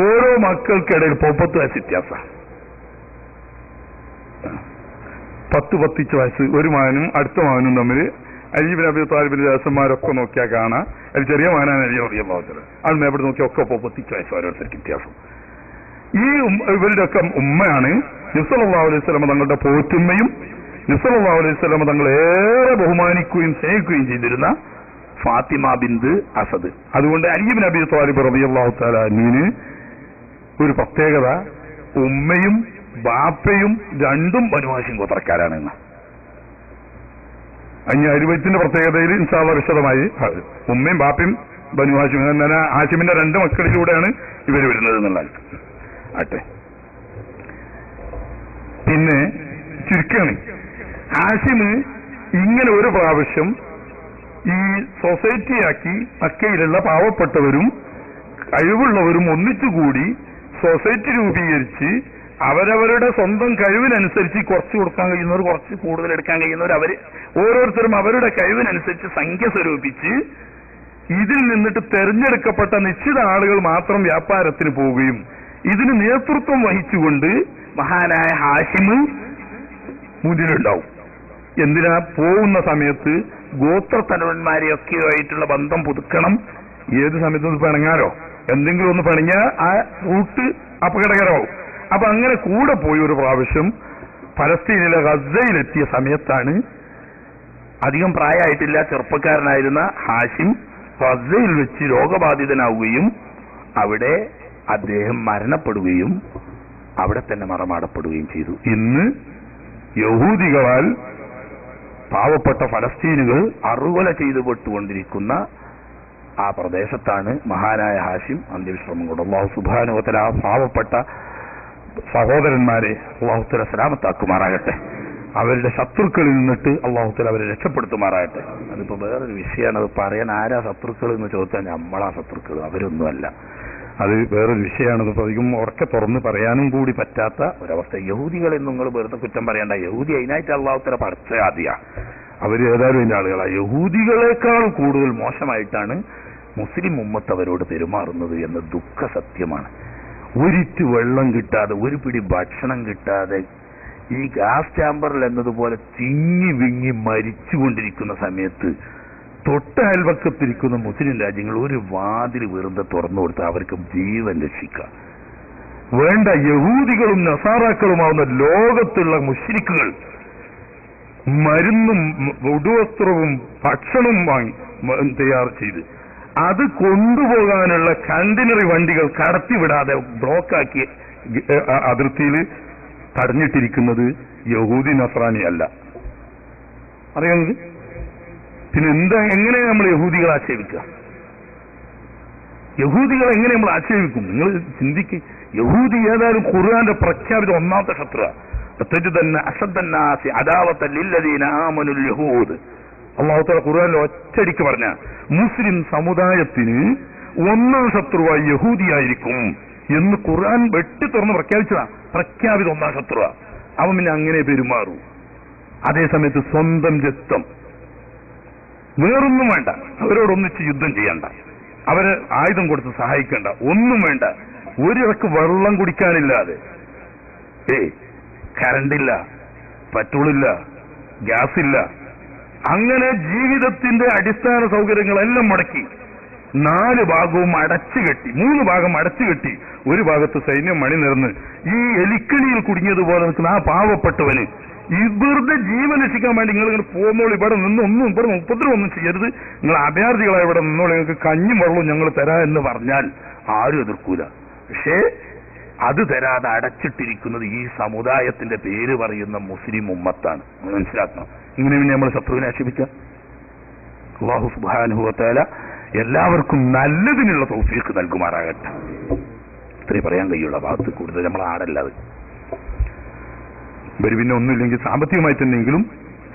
ഓരോ മക്കൾക്കിടയിൽ 30 വയസ്സ് വ്യത്യാസം. 10 വയസ്സ് ഒരു മകനും അടുത്ത മകനും തമ്മിൽ. അലി ഇബ്നു അബീ ത്വാലിബിന്റെ രസന്മാരൊക്കെ നോക്കിയാൽ കാണാം. അതിൽ ചെറിയ മകനാണ് അലി റളിയല്ലാഹു തആല. അത് മേപ്പെട്ട് നോക്കിയാൽ ഒക്കെ 30 വയസ്സ് ഓരോരുത്തർക്ക് വ്യത്യാസം. ഈ ഇവരുടെ ഒക്കെ ഉമ്മയാണ് നബി സല്ലല്ലാഹു അലൈഹി വസല്ലം തങ്ങളുടെ പോറ്റുമ്മയും നബി സല്ലല്ലാഹു അലൈഹി വസല്ലം തങ്ങൾ ഏറെ ബഹുമാനിക്കുകയും സ്നേഹിക്കുകയും ചെയ്തിരുന്ന ഫാത്തിമ ബിന്ത് അസദ്. അതുകൊണ്ട് അലി ഇബ്നു അബീ ത്വാലിബ് റളിയല്ലാഹു തആല അൻഹുവിന് ഒരു പ്രത്യേകത, ഉമ്മയും ബാപ്പയും രണ്ടും ബനു ഹാശിം ഗോത്രക്കാരാണെന്ന്. അഞ്ഞ അഹ്ലുബൈത്തിന്റെ പ്രത്യേകതയിൽ ഇൻഷാ അല്ലാഹ് വിശദമായി ഉമ്മയും ബാപ്പയും ബനു ഹാശിം, എന്നാൽ ഹാശിമിന്റെ 2 മക്കളിലൂടെയാണ് ഇവർ വരുന്നത് എന്നുള്ള ആട്ടെ. പിന്നെ ചുരുക്കാണ്, ഹാഷിമ് ഇങ്ങനെ ഒരു പ്രാവശ്യം ഈ സൊസൈറ്റിയാക്കി മക്കയിലുള്ള പാവപ്പെട്ടവരും കഴിവുള്ളവരും ഒന്നിച്ചുകൂടി സൊസൈറ്റി രൂപീകരിച്ച് അവരവരുടെ സ്വന്തം കഴിവിനനുസരിച്ച് കുറച്ച് കൊടുക്കാൻ കഴിയുന്നവർ കുറച്ച് കൂടുതൽ എടുക്കാൻ കഴിയുന്നവർ അവർ ഓരോരുത്തരും അവരുടെ കഴിവിനനുസരിച്ച് സംഖ്യ സ്വരൂപിച്ച് ഇതിൽ നിന്നിട്ട് തെരഞ്ഞെടുക്കപ്പെട്ട നിശ്ചിത ആളുകൾ മാത്രം വ്യാപാരത്തിന് പോവുകയും ഇതിന് നേതൃത്വം വഹിച്ചുകൊണ്ട് മഹാനായ ഹാഷിമ് മുന്നിലുണ്ടാവും. എന്തിനാ? പോകുന്ന സമയത്ത് ഗോത്രത്തലവന്മാരെയൊക്കെയായിട്ടുള്ള ബന്ധം പുതുക്കണം. ഏത് സമയത്തും പിണങ്ങാലോ, എന്തെങ്കിലും ഒന്ന് പിണങ്ങിയാൽ ആ റൂട്ട് അപകടകരമാവും. അപ്പൊ അങ്ങനെ കൂടെ പോയി ഒരു പ്രാവശ്യം ഫലസ്തീനിലെ ഗസയിലെത്തിയ സമയത്താണ് അധികം പ്രായമായിട്ടില്ല ചെറുപ്പക്കാരനായിരുന്ന ഹാഷിം ഗസയിൽ വെച്ച് രോഗബാധിതനാവുകയും അവിടെ അദ്ദേഹം മരണപ്പെടുകയും അവിടെ തന്നെ മറമാടപ്പെടുകയും ചെയ്തു. ഇന്ന് യഹൂദികളാൽ പാവപ്പെട്ട ഫലസ്തീനുകൾ അറുകൊല ചെയ്തു പെട്ടുകൊണ്ടിരിക്കുന്ന ആ പ്രദേശത്താണ് മഹാനായ ഹാഷിം അന്ത്യവിശ്രമം കൊണ്ട് അല്ലാഹു സുബ്ഹാനഹു വ തആല പാവപ്പെട്ട സഹോദരന്മാരെ അല്ലാഹു തആല സലാമത്താക്കുമാറാകട്ടെ. അവരുടെ ശത്രുക്കളിൽ നിന്നിട്ട് അല്ലാഹു തആല അവരെ രക്ഷപ്പെടുത്തുമാറാകട്ടെ. അതിപ്പോ വേറൊരു വിഷയമാണ്. അത് പറയാൻ ആരാ ശത്രുക്കൾ എന്ന് ചോദിച്ചാൽ നമ്മളാ ശത്രുക്കൾ, അവരൊന്നുമല്ല. അത് വേറൊരു വിഷയമാണ്. അത് അധികം ഉറക്കെ തുറന്ന് പറയാനും കൂടി പറ്റാത്ത ഒരവസ്ഥ. യഹൂദികളെ നിങ്ങൾ വെറുതെ കുറ്റം പറയണ്ട. യഹൂദി അതിനായിട്ട് അല്ലാഹു തആല പഠിച്ച ആദ്യ അവർ ഏതായാലും ഇതിന്റെ ആളുകളാണ്. യഹൂദികളെക്കാൾ കൂടുതൽ മോശമായിട്ടാണ് മുസ്ലിം ഉമ്മത്ത് അവരോട് പെരുമാറുന്നത് എന്ന ദുഃഖ സത്യമാണ്. ഒരിറ്റ് വെള്ളം കിട്ടാതെ, ഒരു പിടി ഭക്ഷണം കിട്ടാതെ, ഈ ഗ്യാസ് ചാമ്പറിൽ എന്നതുപോലെ തിങ്ങി വിങ്ങി മരിച്ചുകൊണ്ടിരിക്കുന്ന സമയത്ത് തൊട്ട അയൽവക്കത്തിരിക്കുന്ന മുസ്ലിം രാജ്യങ്ങൾ ഒരു വാതിൽ വെറുതെ തുറന്നു കൊടുത്ത് അവർക്ക് ജീവൻ രക്ഷിക്കാം. വേണ്ട, യഹൂദികളും നസാറാക്കളുമാവുന്ന ലോകത്തുള്ള മുശ്രിക്കുകൾ മരുന്നും ഉടുവസ്ത്രവും ഭക്ഷണവും വാങ്ങി തയ്യാർ ചെയ്ത് അത് കൊണ്ടുപോകാനുള്ള കണ്ടെയ്നറി വണ്ടികൾ കടത്തിവിടാതെ ബ്ലോക്കാക്കി അതിർത്തിയിൽ തടഞ്ഞിട്ടിരിക്കുന്നത് യഹൂദി നസ്രാനി അല്ല. അറിയാവുന്നത്. പിന്നെ എങ്ങനെ നമ്മൾ യഹൂദികളെ ആക്ഷേപിക്കുക? യഹൂദികളെ എങ്ങനെ നമ്മൾ ആക്ഷേപിക്കും? നിങ്ങൾ ചിന്തിക്ക്. യഹൂദി ഏതായാലും ഖുർആന്റെ പ്രഖ്യാപിത ഒന്നാമത്തെ ശത്രു. തന്നെ അസദ്ദന്നാസി അദാവത്തൻ ലില്ലദീന ആമനുൽ യഹൂദ്. അല്ലാഹു തആല ഖുർആനിൽ ഒറ്റടിക്ക് പറഞ്ഞ മുസ്ലിം സമുദായത്തിന് ഒന്നാം ശത്രുവായി യഹൂദിയായിരിക്കും എന്ന് ഖുർആൻ വെട്ടി തുറന്ന് പ്രഖ്യാപിച്ചതാ. പ്രഖ്യാപിത ഒന്നാം ശത്രുവാ. അവൻ പിന്നെ അങ്ങനെ പെരുമാറൂ. അതേസമയത്ത് സ്വന്തം രക്തം വേറൊന്നും വേണ്ട, അവരോടൊന്നിച്ച് യുദ്ധം ചെയ്യണ്ട, അവരെ ആയുധം കൊടുത്ത് സഹായിക്കണ്ട, ഒന്നും വേണ്ട. ഒരിറക്ക് വെള്ളം കുടിക്കാനില്ലാതെ, കറണ്ടില്ല, പെട്രോളില്ല, ഗ്യാസില്ല, അങ്ങനെ ജീവിതത്തിന്റെ അടിസ്ഥാന സൗകര്യങ്ങളെല്ലാം മുടക്കി 4 ഭാഗവും അടച്ചുകെട്ടി, 3 ഭാഗം അടച്ചുകെട്ടി, ഒരു ഭാഗത്ത് സൈന്യം മണി നിറന്ന് ഈ എലിക്കണിയിൽ കുടുങ്ങിയതുപോലെ നിൽക്കുന്ന ആ പാവപ്പെട്ടവന് ഈ വെറുതെ ജീവൻ രക്ഷിക്കാൻ വേണ്ടി നിങ്ങൾ ഇങ്ങനെ പോകുന്നോളൂ, ഇവിടെ നിന്നൊന്നും ഇവിടെ ഉപദ്രവമൊന്നും ചെയ്യരുത്, നിങ്ങൾ അഭയാർത്ഥികളായി ഇവിടെ നിന്നോളൂ, നിങ്ങൾക്ക് കഞ്ഞും വെള്ളവും ഞങ്ങൾ തരാം എന്ന് പറഞ്ഞാൽ ആരും എതിർക്കൂല. പക്ഷേ അത് തരാതെ അടച്ചിട്ടിരിക്കുന്നത് ഈ സമുദായത്തിന്റെ പേര് പറയുന്ന മുസ്ലിം ഉമ്മത്താണ്. മനസ്സിലാക്കണം. ഇങ്ങനെ പിന്നെ നമ്മൾ ശത്രുവിനെ ആക്ഷേപിക്കാം. അല്ലാഹു സുബ്ഹാനഹു വ തആല എല്ലാവർക്കും നല്ലതിനുള്ള തൗഫീഖ് നൽകുമാറാകട്ടെ. ഇത്രേ പറയാൻ കഴിയുള്ള ഭാഗത്ത് കൂടുതൽ നമ്മൾ ആടല്ലാതെ ഇവർ പിന്നെ ഒന്നുമില്ലെങ്കിൽ സാമ്പത്തികമായി തന്നെയെങ്കിലും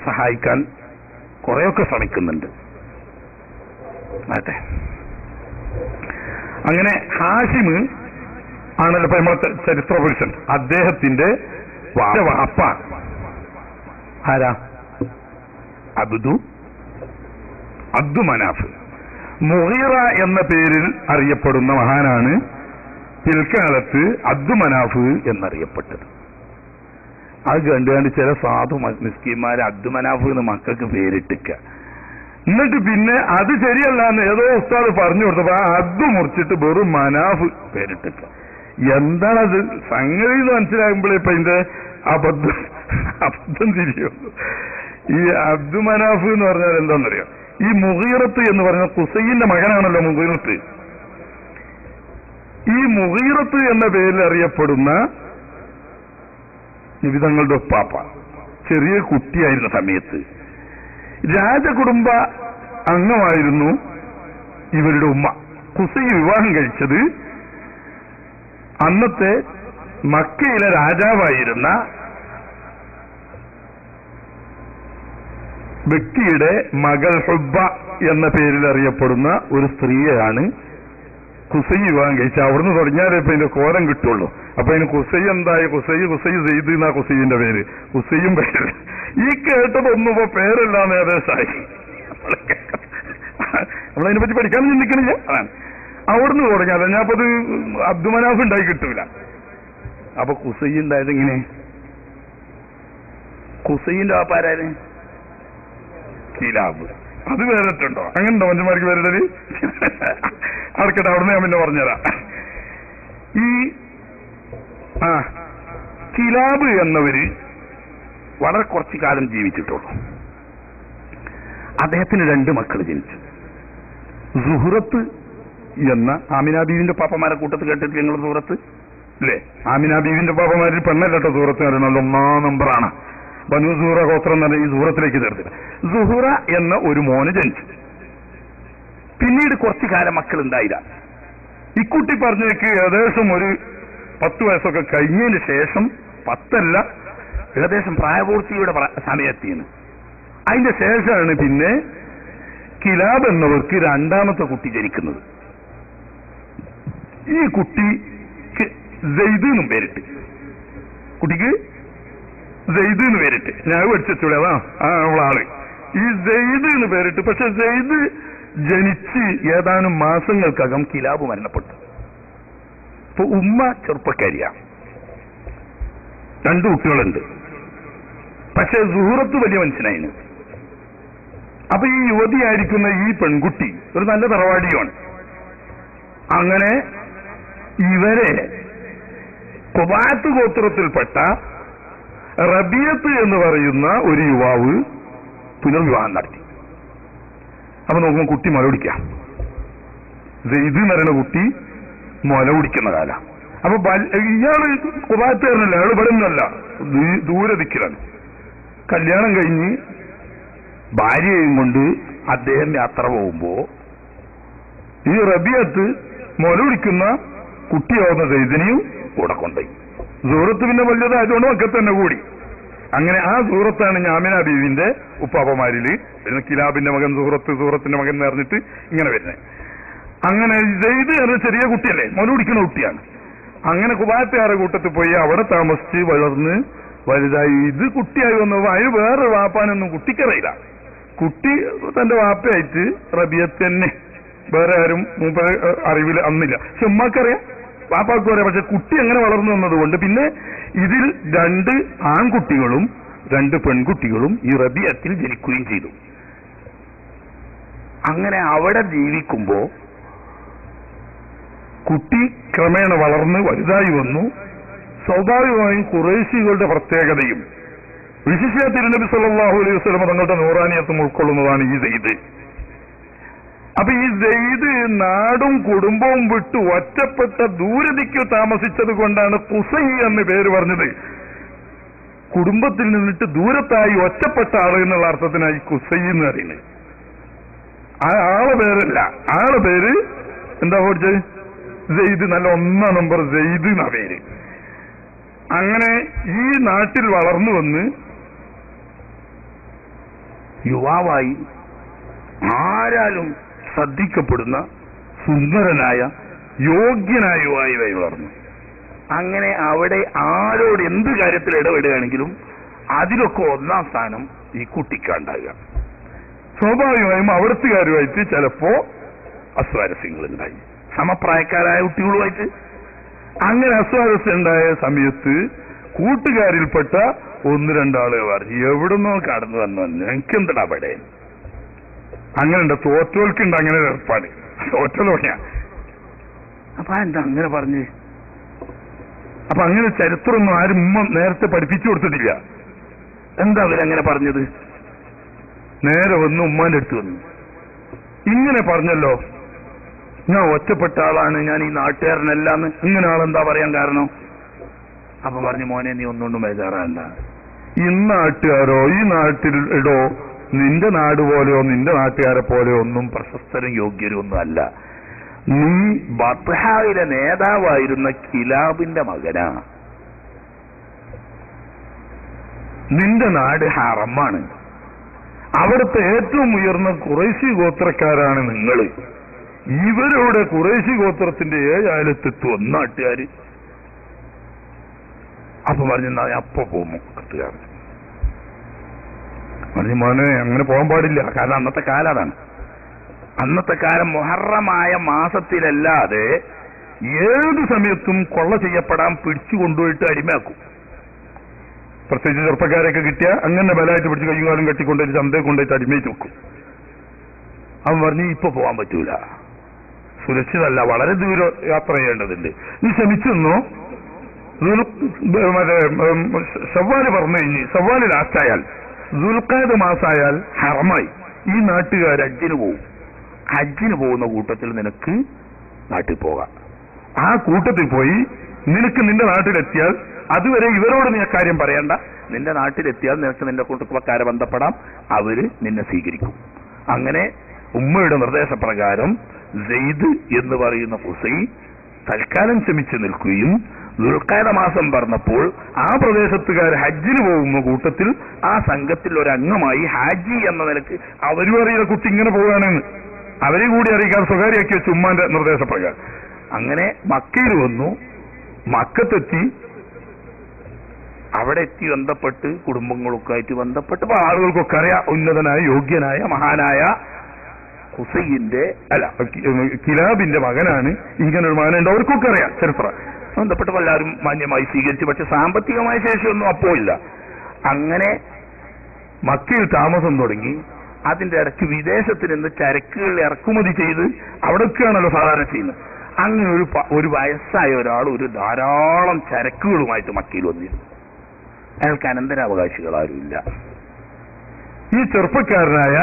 സഹായിക്കാൻ കുറെയൊക്കെ ശ്രമിക്കുന്നുണ്ട്. ആട്ടെ, അങ്ങനെ ഹാഷിമ് ആണല്ലോ ഇപ്പൊ നമ്മളെ ചരിത്ര പുരുഷൻ. അദ്ദേഹത്തിന്റെ വാപ്പ ആരാ? അബ്ദു മനാഫ്. മുഗീറ എന്ന പേരിൽ അറിയപ്പെടുന്ന മഹാനാണ് പിൽക്കാലത്ത് അബ്ദു മനാഫ് എന്നറിയപ്പെട്ടത്. അത് കണ്ടുകൊണ്ട് ചില സാധു മിസ്കിന്മാര് അബ്ദു മനാഫ് എന്ന് മക്കൾക്ക് പേരിട്ടിക്ക. എന്നിട്ട് പിന്നെ അത് ശരിയല്ല എന്ന് ഏതോ ഉസ്താദ് പറഞ്ഞു കൊടുത്തപ്പോ ആ അബ്ദു മുറിച്ചിട്ട് വെറും മനാഫ് പേരിട്ടിക്ക. എന്താണത് സംഗതി എന്ന് മനസ്സിലാകുമ്പോഴേ ഇപ്പൊ ഇതിന്റെ അബദ്ധം തിരിയുള്ളൂ. ഈ അബ്ദു മനാഫ് എന്ന് പറഞ്ഞാൽ എന്താണെന്നറിയാം? ഈ മുഗീറത്ത് എന്ന് പറഞ്ഞ ഖുസൈന്റെ മകനാണല്ലോ മുഗീറത്ത്. ഈ മുഗീറത്ത് എന്ന പേരിൽ അറിയപ്പെടുന്ന നിബിതങ്ങളുടെ ഉപ്പാപ്പ ചെറിയ കുട്ടിയായിരുന്ന സമയത്ത് രാജകുടുംബ അംഗമായിരുന്നു ഇവരുടെ ഉമ്മ. ഖുസൈ വിവാഹം കഴിച്ചത് അന്നത്തെ മക്കയിലെ രാജാവായിരുന്ന വ്യക്തിയുടെ മകൾ ഹുബ്ബ എന്ന പേരിൽ അറിയപ്പെടുന്ന ഒരു സ്ത്രീയാണ് ഖുസൈ വിവാഹം കഴിച്ചത്. അവിടുന്ന് തുടങ്ങിയാലേ ഇപ്പൊ ഇതിന്റെ കോലം കിട്ടുള്ളൂ. അപ്പൊ അതിന് ഖുസൈ എന്തായി? ഖുസൈ സെയ്ദ് എന്നാ ഖുസൈന്റെ പേര്. ഖുസൈയും പേര് ഈ കേട്ടതൊന്നും ഇപ്പൊ പേരല്ലാന്ന് ഏകദേശമായി. നമ്മളതിനെ പറ്റി പഠിക്കാൻ ചിന്തിക്കണില്ല. അതാണ് അവിടുന്ന് തുടങ്ങിയാൽ ഞാനപ്പോ അത് അബ്ദുമനാഫ് ഉണ്ടായി കിട്ടൂല. അപ്പൊ ഖുസൈ ഉണ്ടായത് ഇങ്ങനെ. ഖുസൈന്റെ വാപ്പാരാര്? കിലാബ്. അത് വേറിട്ടുണ്ടോ? അങ്ങനെയുണ്ടോ മനുഷ്യന്മാർക്ക് വേറിട്ടത്? അടക്കട്ടെ, അവിടുന്ന് ഞാൻ പിന്നെ പറഞ്ഞുതരാം. ഈ കിലാബ് എന്നവര് വളരെ കുറച്ചു കാലം ജീവിച്ചിട്ടുള്ളൂ. അദ്ദേഹത്തിന് 2 മക്കൾ ജനിച്ചു. സുഹറത്ത് എന്ന ആമിനാബീവിന്റെ പാപ്പമാരെ കൂട്ടത്തിൽ കേട്ടിട്ട് ഞങ്ങൾ സൂറത്ത് അല്ലേ? ആമിനാബീവിന്റെ പാപ്പമാരിൽ പെണ്ണല്ലോ സൂറത്ത് നല്ല 1-ാം നമ്പറാണ്. ബനു സൂറ ഗോത്രം എന്ന് പറഞ്ഞ ഈ സൂറത്തിലേക്ക് ചേർത്തില്ല. സുഹറ എന്ന ഒരു മോന് ജനിച്ചു. പിന്നീട് കുറച്ചു കാലം മക്കളുണ്ടായില്ല. ഇക്കുട്ടി പറഞ്ഞേക്ക് ഏകദേശം ഒരു 10 വയസ്സൊക്കെ കഴിഞ്ഞതിന് ശേഷം, 10 അല്ല ഏകദേശം പ്രായപൂർത്തിയുടെ സമയത്തിന് അതിന്റെ ശേഷമാണ് പിന്നെ കിലാബ് എന്നവർക്ക് 2ാമത്തെ കുട്ടി ജനിക്കുന്നത്. ഈ കുട്ടിക്ക് സെയ്ദ് എന്നും പേരിട്ട്. കുട്ടിക്ക് സെയ്ദ് എന്ന് പേരിട്ട്. ഞാൻ പഠിച്ചൂടെ അതാ അവളാള്. ഈ സെയ്ദ് എന്ന് പേരിട്ട്. പക്ഷെ സെയ്ദ് ജനിച്ച് ഏതാനും മാസങ്ങൾക്കകം കിലാബ് മരണപ്പെട്ടു. ഇപ്പൊ ഉമ്മ ചെറുപ്പക്കാരിയാണ്, 2 കുട്ടികളുണ്ട്. പക്ഷെ സുഹറത്ത് വലിയ മനുഷ്യനായിരുന്നു. അപ്പൊ ഈ യുവതിയായിരിക്കുന്ന ഈ പെൺകുട്ടി ഒരു നല്ല തറവാടിയുമാണ്. അങ്ങനെ ഇവരെ ഖുബാത്ത് ഗോത്രത്തിൽപ്പെട്ട റബിയത്ത് എന്ന് പറയുന്ന ഒരു യുവാവ് പുനർവിവാഹം നടത്തി. അപ്പൊ നോക്കുമ്പോൾ കുട്ടി മുല കുടിക്കാം. സെയ്ദ് എന്ന് പറയുന്ന കുട്ടി മുല കുടിക്കുന്ന കാല. അപ്പൊ ഇയാള് ഖുബാത്തുകാരനല്ല, അയാൾ ഇവിടെ നിന്നല്ല, ദൂരെ ദിക്കിലാണ്. കല്യാണം കഴിഞ്ഞ് ഭാര്യയും കൊണ്ട് അദ്ദേഹം യാത്ര പോകുമ്പോ ഈ റബിയത്ത് മുല കുടിക്കുന്ന കുട്ടിയാവുന്ന സെയ്ദിനെയും കൂടെ കൊണ്ടുപോയി. സൂറത്ത് പിന്നെ വലുതായതുകൊണ്ട് മക്കത്ത് തന്നെ കൂടി. അങ്ങനെ ആ സൂറത്താണ് ആമിന ബീവിന്റെ ഉപ്പാപ്പമാരില് കിലാബിന്റെ മകൻ സൂറത്തിന്റെ മകൻ എന്ന് പറഞ്ഞിട്ട് ഇങ്ങനെ വരുന്നത്. അങ്ങനെ സെയ്ദ് എന്ന ചെറിയ കുട്ടിയല്ലേ, മുല കുടിക്കുന്ന കുട്ടിയാണ്. അങ്ങനെ കുബാത്തുകാരുടെ കൂട്ടത്തിൽ പോയി അവിടെ താമസിച്ച് വളർന്ന് വലുതായി. ഇത് കുട്ടിയായി വന്നപ്പോ അതിന് വേറെ വാപ്പാനൊന്നും കുട്ടിക്കറിയില്ല. കുട്ടി തന്റെ വാപ്പയായിട്ട് റബിയത്ത് തന്നെ, വേറെ ആരും മൂപ്പ അറിവിൽ അന്നില്ല. പക്ഷെ ഉമ്മാക്കറിയാം, വാപ്പാക്കും അറിയാം. പക്ഷെ കുട്ടി അങ്ങനെ വളർന്നു വന്നതുകൊണ്ട് പിന്നെ ഇതിൽ 2 ആൺകുട്ടികളും 2 പെൺകുട്ടികളും ഈ റബിയത്തിൽ ജനിക്കുകയും ചെയ്തു. അങ്ങനെ അവിടെ ജീവിക്കുമ്പോ കുട്ടി ക്രമേണ വളർന്ന് വലുതായി വന്നു. സ്വാഭാവികമായും ഖുറൈശികളുടെ പ്രത്യേകതയും വിശിഷ്യ തിരുനബി സല്ലല്ലാഹു അലൈഹി വസല്ലം തങ്ങളുടെ നൂറാനിയത്തും ഉൾക്കൊള്ളുന്നതാണ് ഈ സെയ്ദ്. അപ്പൊ ഈ സെയ്ദ് നാടും കുടുംബവും വിട്ട് ഒറ്റപ്പെട്ട ദൂരദിക്കു താമസിച്ചത് കൊണ്ടാണ് ഖുസൈ എന്ന് പേര് പറഞ്ഞത്. കുടുംബത്തിൽ നിന്നിട്ട് ദൂരത്തായി ഒറ്റപ്പെട്ട ആള് എന്നുള്ള അർത്ഥത്തിനായി ഖുസൈ എന്ന് പറയുന്നത്. ആ ആളെ പേരല്ല, ആളെ പേര് എന്താ പഠിച്ചത്? സെയ്ദ്. നല്ല 1 നമ്പർ സെയ്ദ് എന്നാ പേര്. അങ്ങനെ ഈ നാട്ടിൽ വളർന്നു വന്ന് യുവാവായി ആരാലും ശ്രദ്ധിക്കപ്പെടുന്ന സുന്ദരനായ യോഗ്യനായ യുവായി വളർന്നു. അങ്ങനെ അവിടെ ആരോട് എന്ത് കാര്യത്തിൽ ഇടപെടുകയാണെങ്കിലും അതിലൊക്കെ 1ാം സ്ഥാനം ഈ കുട്ടിക്കുണ്ടാകുക. സ്വാഭാവികമായും അവിടത്തുകാരുമായിട്ട് ചിലപ്പോ അസ്വാരസ്യങ്ങളുണ്ടായി, സമപ്രായക്കാരായ കുട്ടികളുമായിട്ട്. അങ്ങനെ അസ്വാരസ്യം ഉണ്ടായ സമയത്ത് കൂട്ടുകാരിൽപ്പെട്ട 1-2 ആളുകൾ പറഞ്ഞു, എവിടുന്നോ കടന്നു വന്നു, എനിക്കെന്തടാ അവിടെ. അങ്ങനെ ഉണ്ട്, തോറ്റോൽക്കുണ്ട് അങ്ങനെ ഏർപ്പാട്. തോറ്റലോക്കാ. അപ്പൊ എന്താ അങ്ങനെ പറഞ്ഞ്? അപ്പൊ അങ്ങനെ ചരിത്രമൊന്നും ആരും നേരത്തെ പഠിപ്പിച്ചു കൊടുത്തിട്ടില്ല. എന്താ അവരങ്ങനെ പറഞ്ഞത്? നേരെ വന്ന് ഉമ്മാന്റെ അടുത്ത് വന്നു, ഇങ്ങനെ പറഞ്ഞല്ലോ, ഞാൻ ഒറ്റപ്പെട്ട ആളാണ്, ഞാൻ ഈ നാട്ടുകാരനല്ലാന്ന്. ഇങ്ങനെ ആളെന്താ പറയാൻ കാരണം? അപ്പൊ പറഞ്ഞു, മോനെ നീ ഒന്നുകൊണ്ടും ബേജാറാണ്ട, ഈ നാട്ടുകാരോ ഈ നാട്ടിലോ നിന്റെ നാട് പോലെയോ നിന്റെ നാട്ടുകാരെ പോലെയോ ഒന്നും പ്രശസ്തരും യോഗ്യരും ഒന്നും അല്ല. നീ ബത്ഹായിലെ നേതാവായിരുന്ന കിലാബിന്റെ മകനാ. നിന്റെ നാട് ഹറമാണ്. അവിടുത്തെ ഏറ്റവും ഉയർന്ന ഖുറൈശി ഗോത്രക്കാരാണ് നിങ്ങൾ. ഇവരുടെ ഖുറൈശി ഗോത്രത്തിന്റെ 7 അയലത്തെത്തും നാട്ടുകാര്. അപ്പൊ പറഞ്ഞാ അപ്പൊ പോകുമോ? കത്തുകാരൻ പറഞ്ഞു, മോനെ അങ്ങനെ പോകാൻ പാടില്ല. കാരണം അന്നത്തെ കാലം അതാണ്. അന്നത്തെ കാലം മുഹറമായ മാസത്തിലല്ലാതെ ഏത് സമയത്തും കൊള്ള ചെയ്യപ്പെടാൻ പിടിച്ചു കൊണ്ടുപോയിട്ട് അടിമയാക്കും. പ്രത്യേകിച്ച് ചെറുപ്പക്കാരെയൊക്കെ കിട്ടിയ അങ്ങനെ ബലമായിട്ട് പിടിച്ച് കയ്യും കാലും കെട്ടിക്കൊണ്ടുപോയിട്ട് ചന്തയെ കൊണ്ടുപോയിട്ട് അടിമയിട്ട് വെക്കും. അവൻ പറഞ്ഞു, ഇപ്പൊ പോകാൻ പറ്റൂല, സുരക്ഷിതല്ല, വളരെ ദൂരം യാത്ര ചെയ്യേണ്ടതുണ്ട്, നീ ശ്രമിച്ചെന്നോ. മറ്റേ ശവ്വാല് പറഞ്ഞു കഴിഞ്ഞ് ശവ്വാല് ലാസ്റ്റായാൽ ദുൽഖഅദ മാസമായാൽ ഹറമായി ഈ നാട്ടുകാർ ഹജ്ജിന് പോവും. ഹജ്ജിന് പോകുന്ന കൂട്ടത്തിൽ നിനക്ക് നാട്ടിൽ പോകാം. ആ കൂട്ടത്തിൽ പോയി നിനക്ക് നിന്റെ നാട്ടിലെത്തിയാൽ അതുവരെ ഇവരോട് നീ അക്കാര്യം പറയണ്ട. നിന്റെ നാട്ടിലെത്തിയാൽ നിനക്ക് നിന്റെ കുടുംബക്കാരെ ബന്ധപ്പെടാം, അവര് നിന്നെ സ്വീകരിക്കും. അങ്ങനെ ഉമ്മയുടെ നിർദ്ദേശപ്രകാരം സെയ്ദ് എന്ന് പറയുന്ന ഖുസൈ തൽക്കാലം ക്ഷമിച്ചു നിൽക്കുകയും ദുൽഖഅദ മാസം പറഞ്ഞപ്പോൾ ആ പ്രദേശത്തുകാർ ഹജ്ജിന് പോകുന്ന കൂട്ടത്തിൽ ആ സംഘത്തിൽ ഒരംഗമായി ഹാജി എന്ന നിലക്ക് അവരും അറിയുന്ന കുട്ടി ഇങ്ങനെ പോവുകയാണെന്ന് അവരെ കൂടി അറിയിക്കാൻ സ്വകാര്യമാക്കിയ ഉമ്മാന്റെ നിർദ്ദേശപ്രകാരം അങ്ങനെ മക്കയിൽ വന്നു. മക്കത്തെത്തി, അവിടെ എത്തി ബന്ധപ്പെട്ട് കുടുംബങ്ങളൊക്കെ ആയിട്ട് ബന്ധപ്പെട്ട് ആളുകൾക്കൊക്കെ അറിയാം ഉന്നതനായ യോഗ്യനായ മഹാനായ ഖുസൈന്റെ കിലാബിന്റെ മകനാണ്, ഇങ്ങനൊരു മകനുണ്ട്, അവർക്കൊക്കെ അറിയാം ചരിത്രം. ബന്ധപ്പെട്ടപ്പോൾ എല്ലാവരും മാന്യമായി സ്വീകരിച്ചു. പക്ഷെ സാമ്പത്തികമായ ശേഷിയൊന്നും അപ്പോ ഇല്ല. അങ്ങനെ മക്കയിൽ താമസം തുടങ്ങി. അതിന്റെ ഇടയ്ക്ക് വിദേശത്ത് നിന്ന് ചരക്കുകൾ ഇറക്കുമതി ചെയ്ത് അവിടൊക്കെയാണല്ലോ സാധാരണ ചെയ്യുന്നത്. അങ്ങനെ ഒരു വയസ്സായ ഒരാൾ ഒരു ധാരാളം ചരക്കുകളുമായിട്ട് മക്കയിൽ വന്നിരുന്നു. അയാൾക്ക് അനന്തരാവകാശികൾ ആരുമില്ല. ഈ ചെറുപ്പക്കാരനായ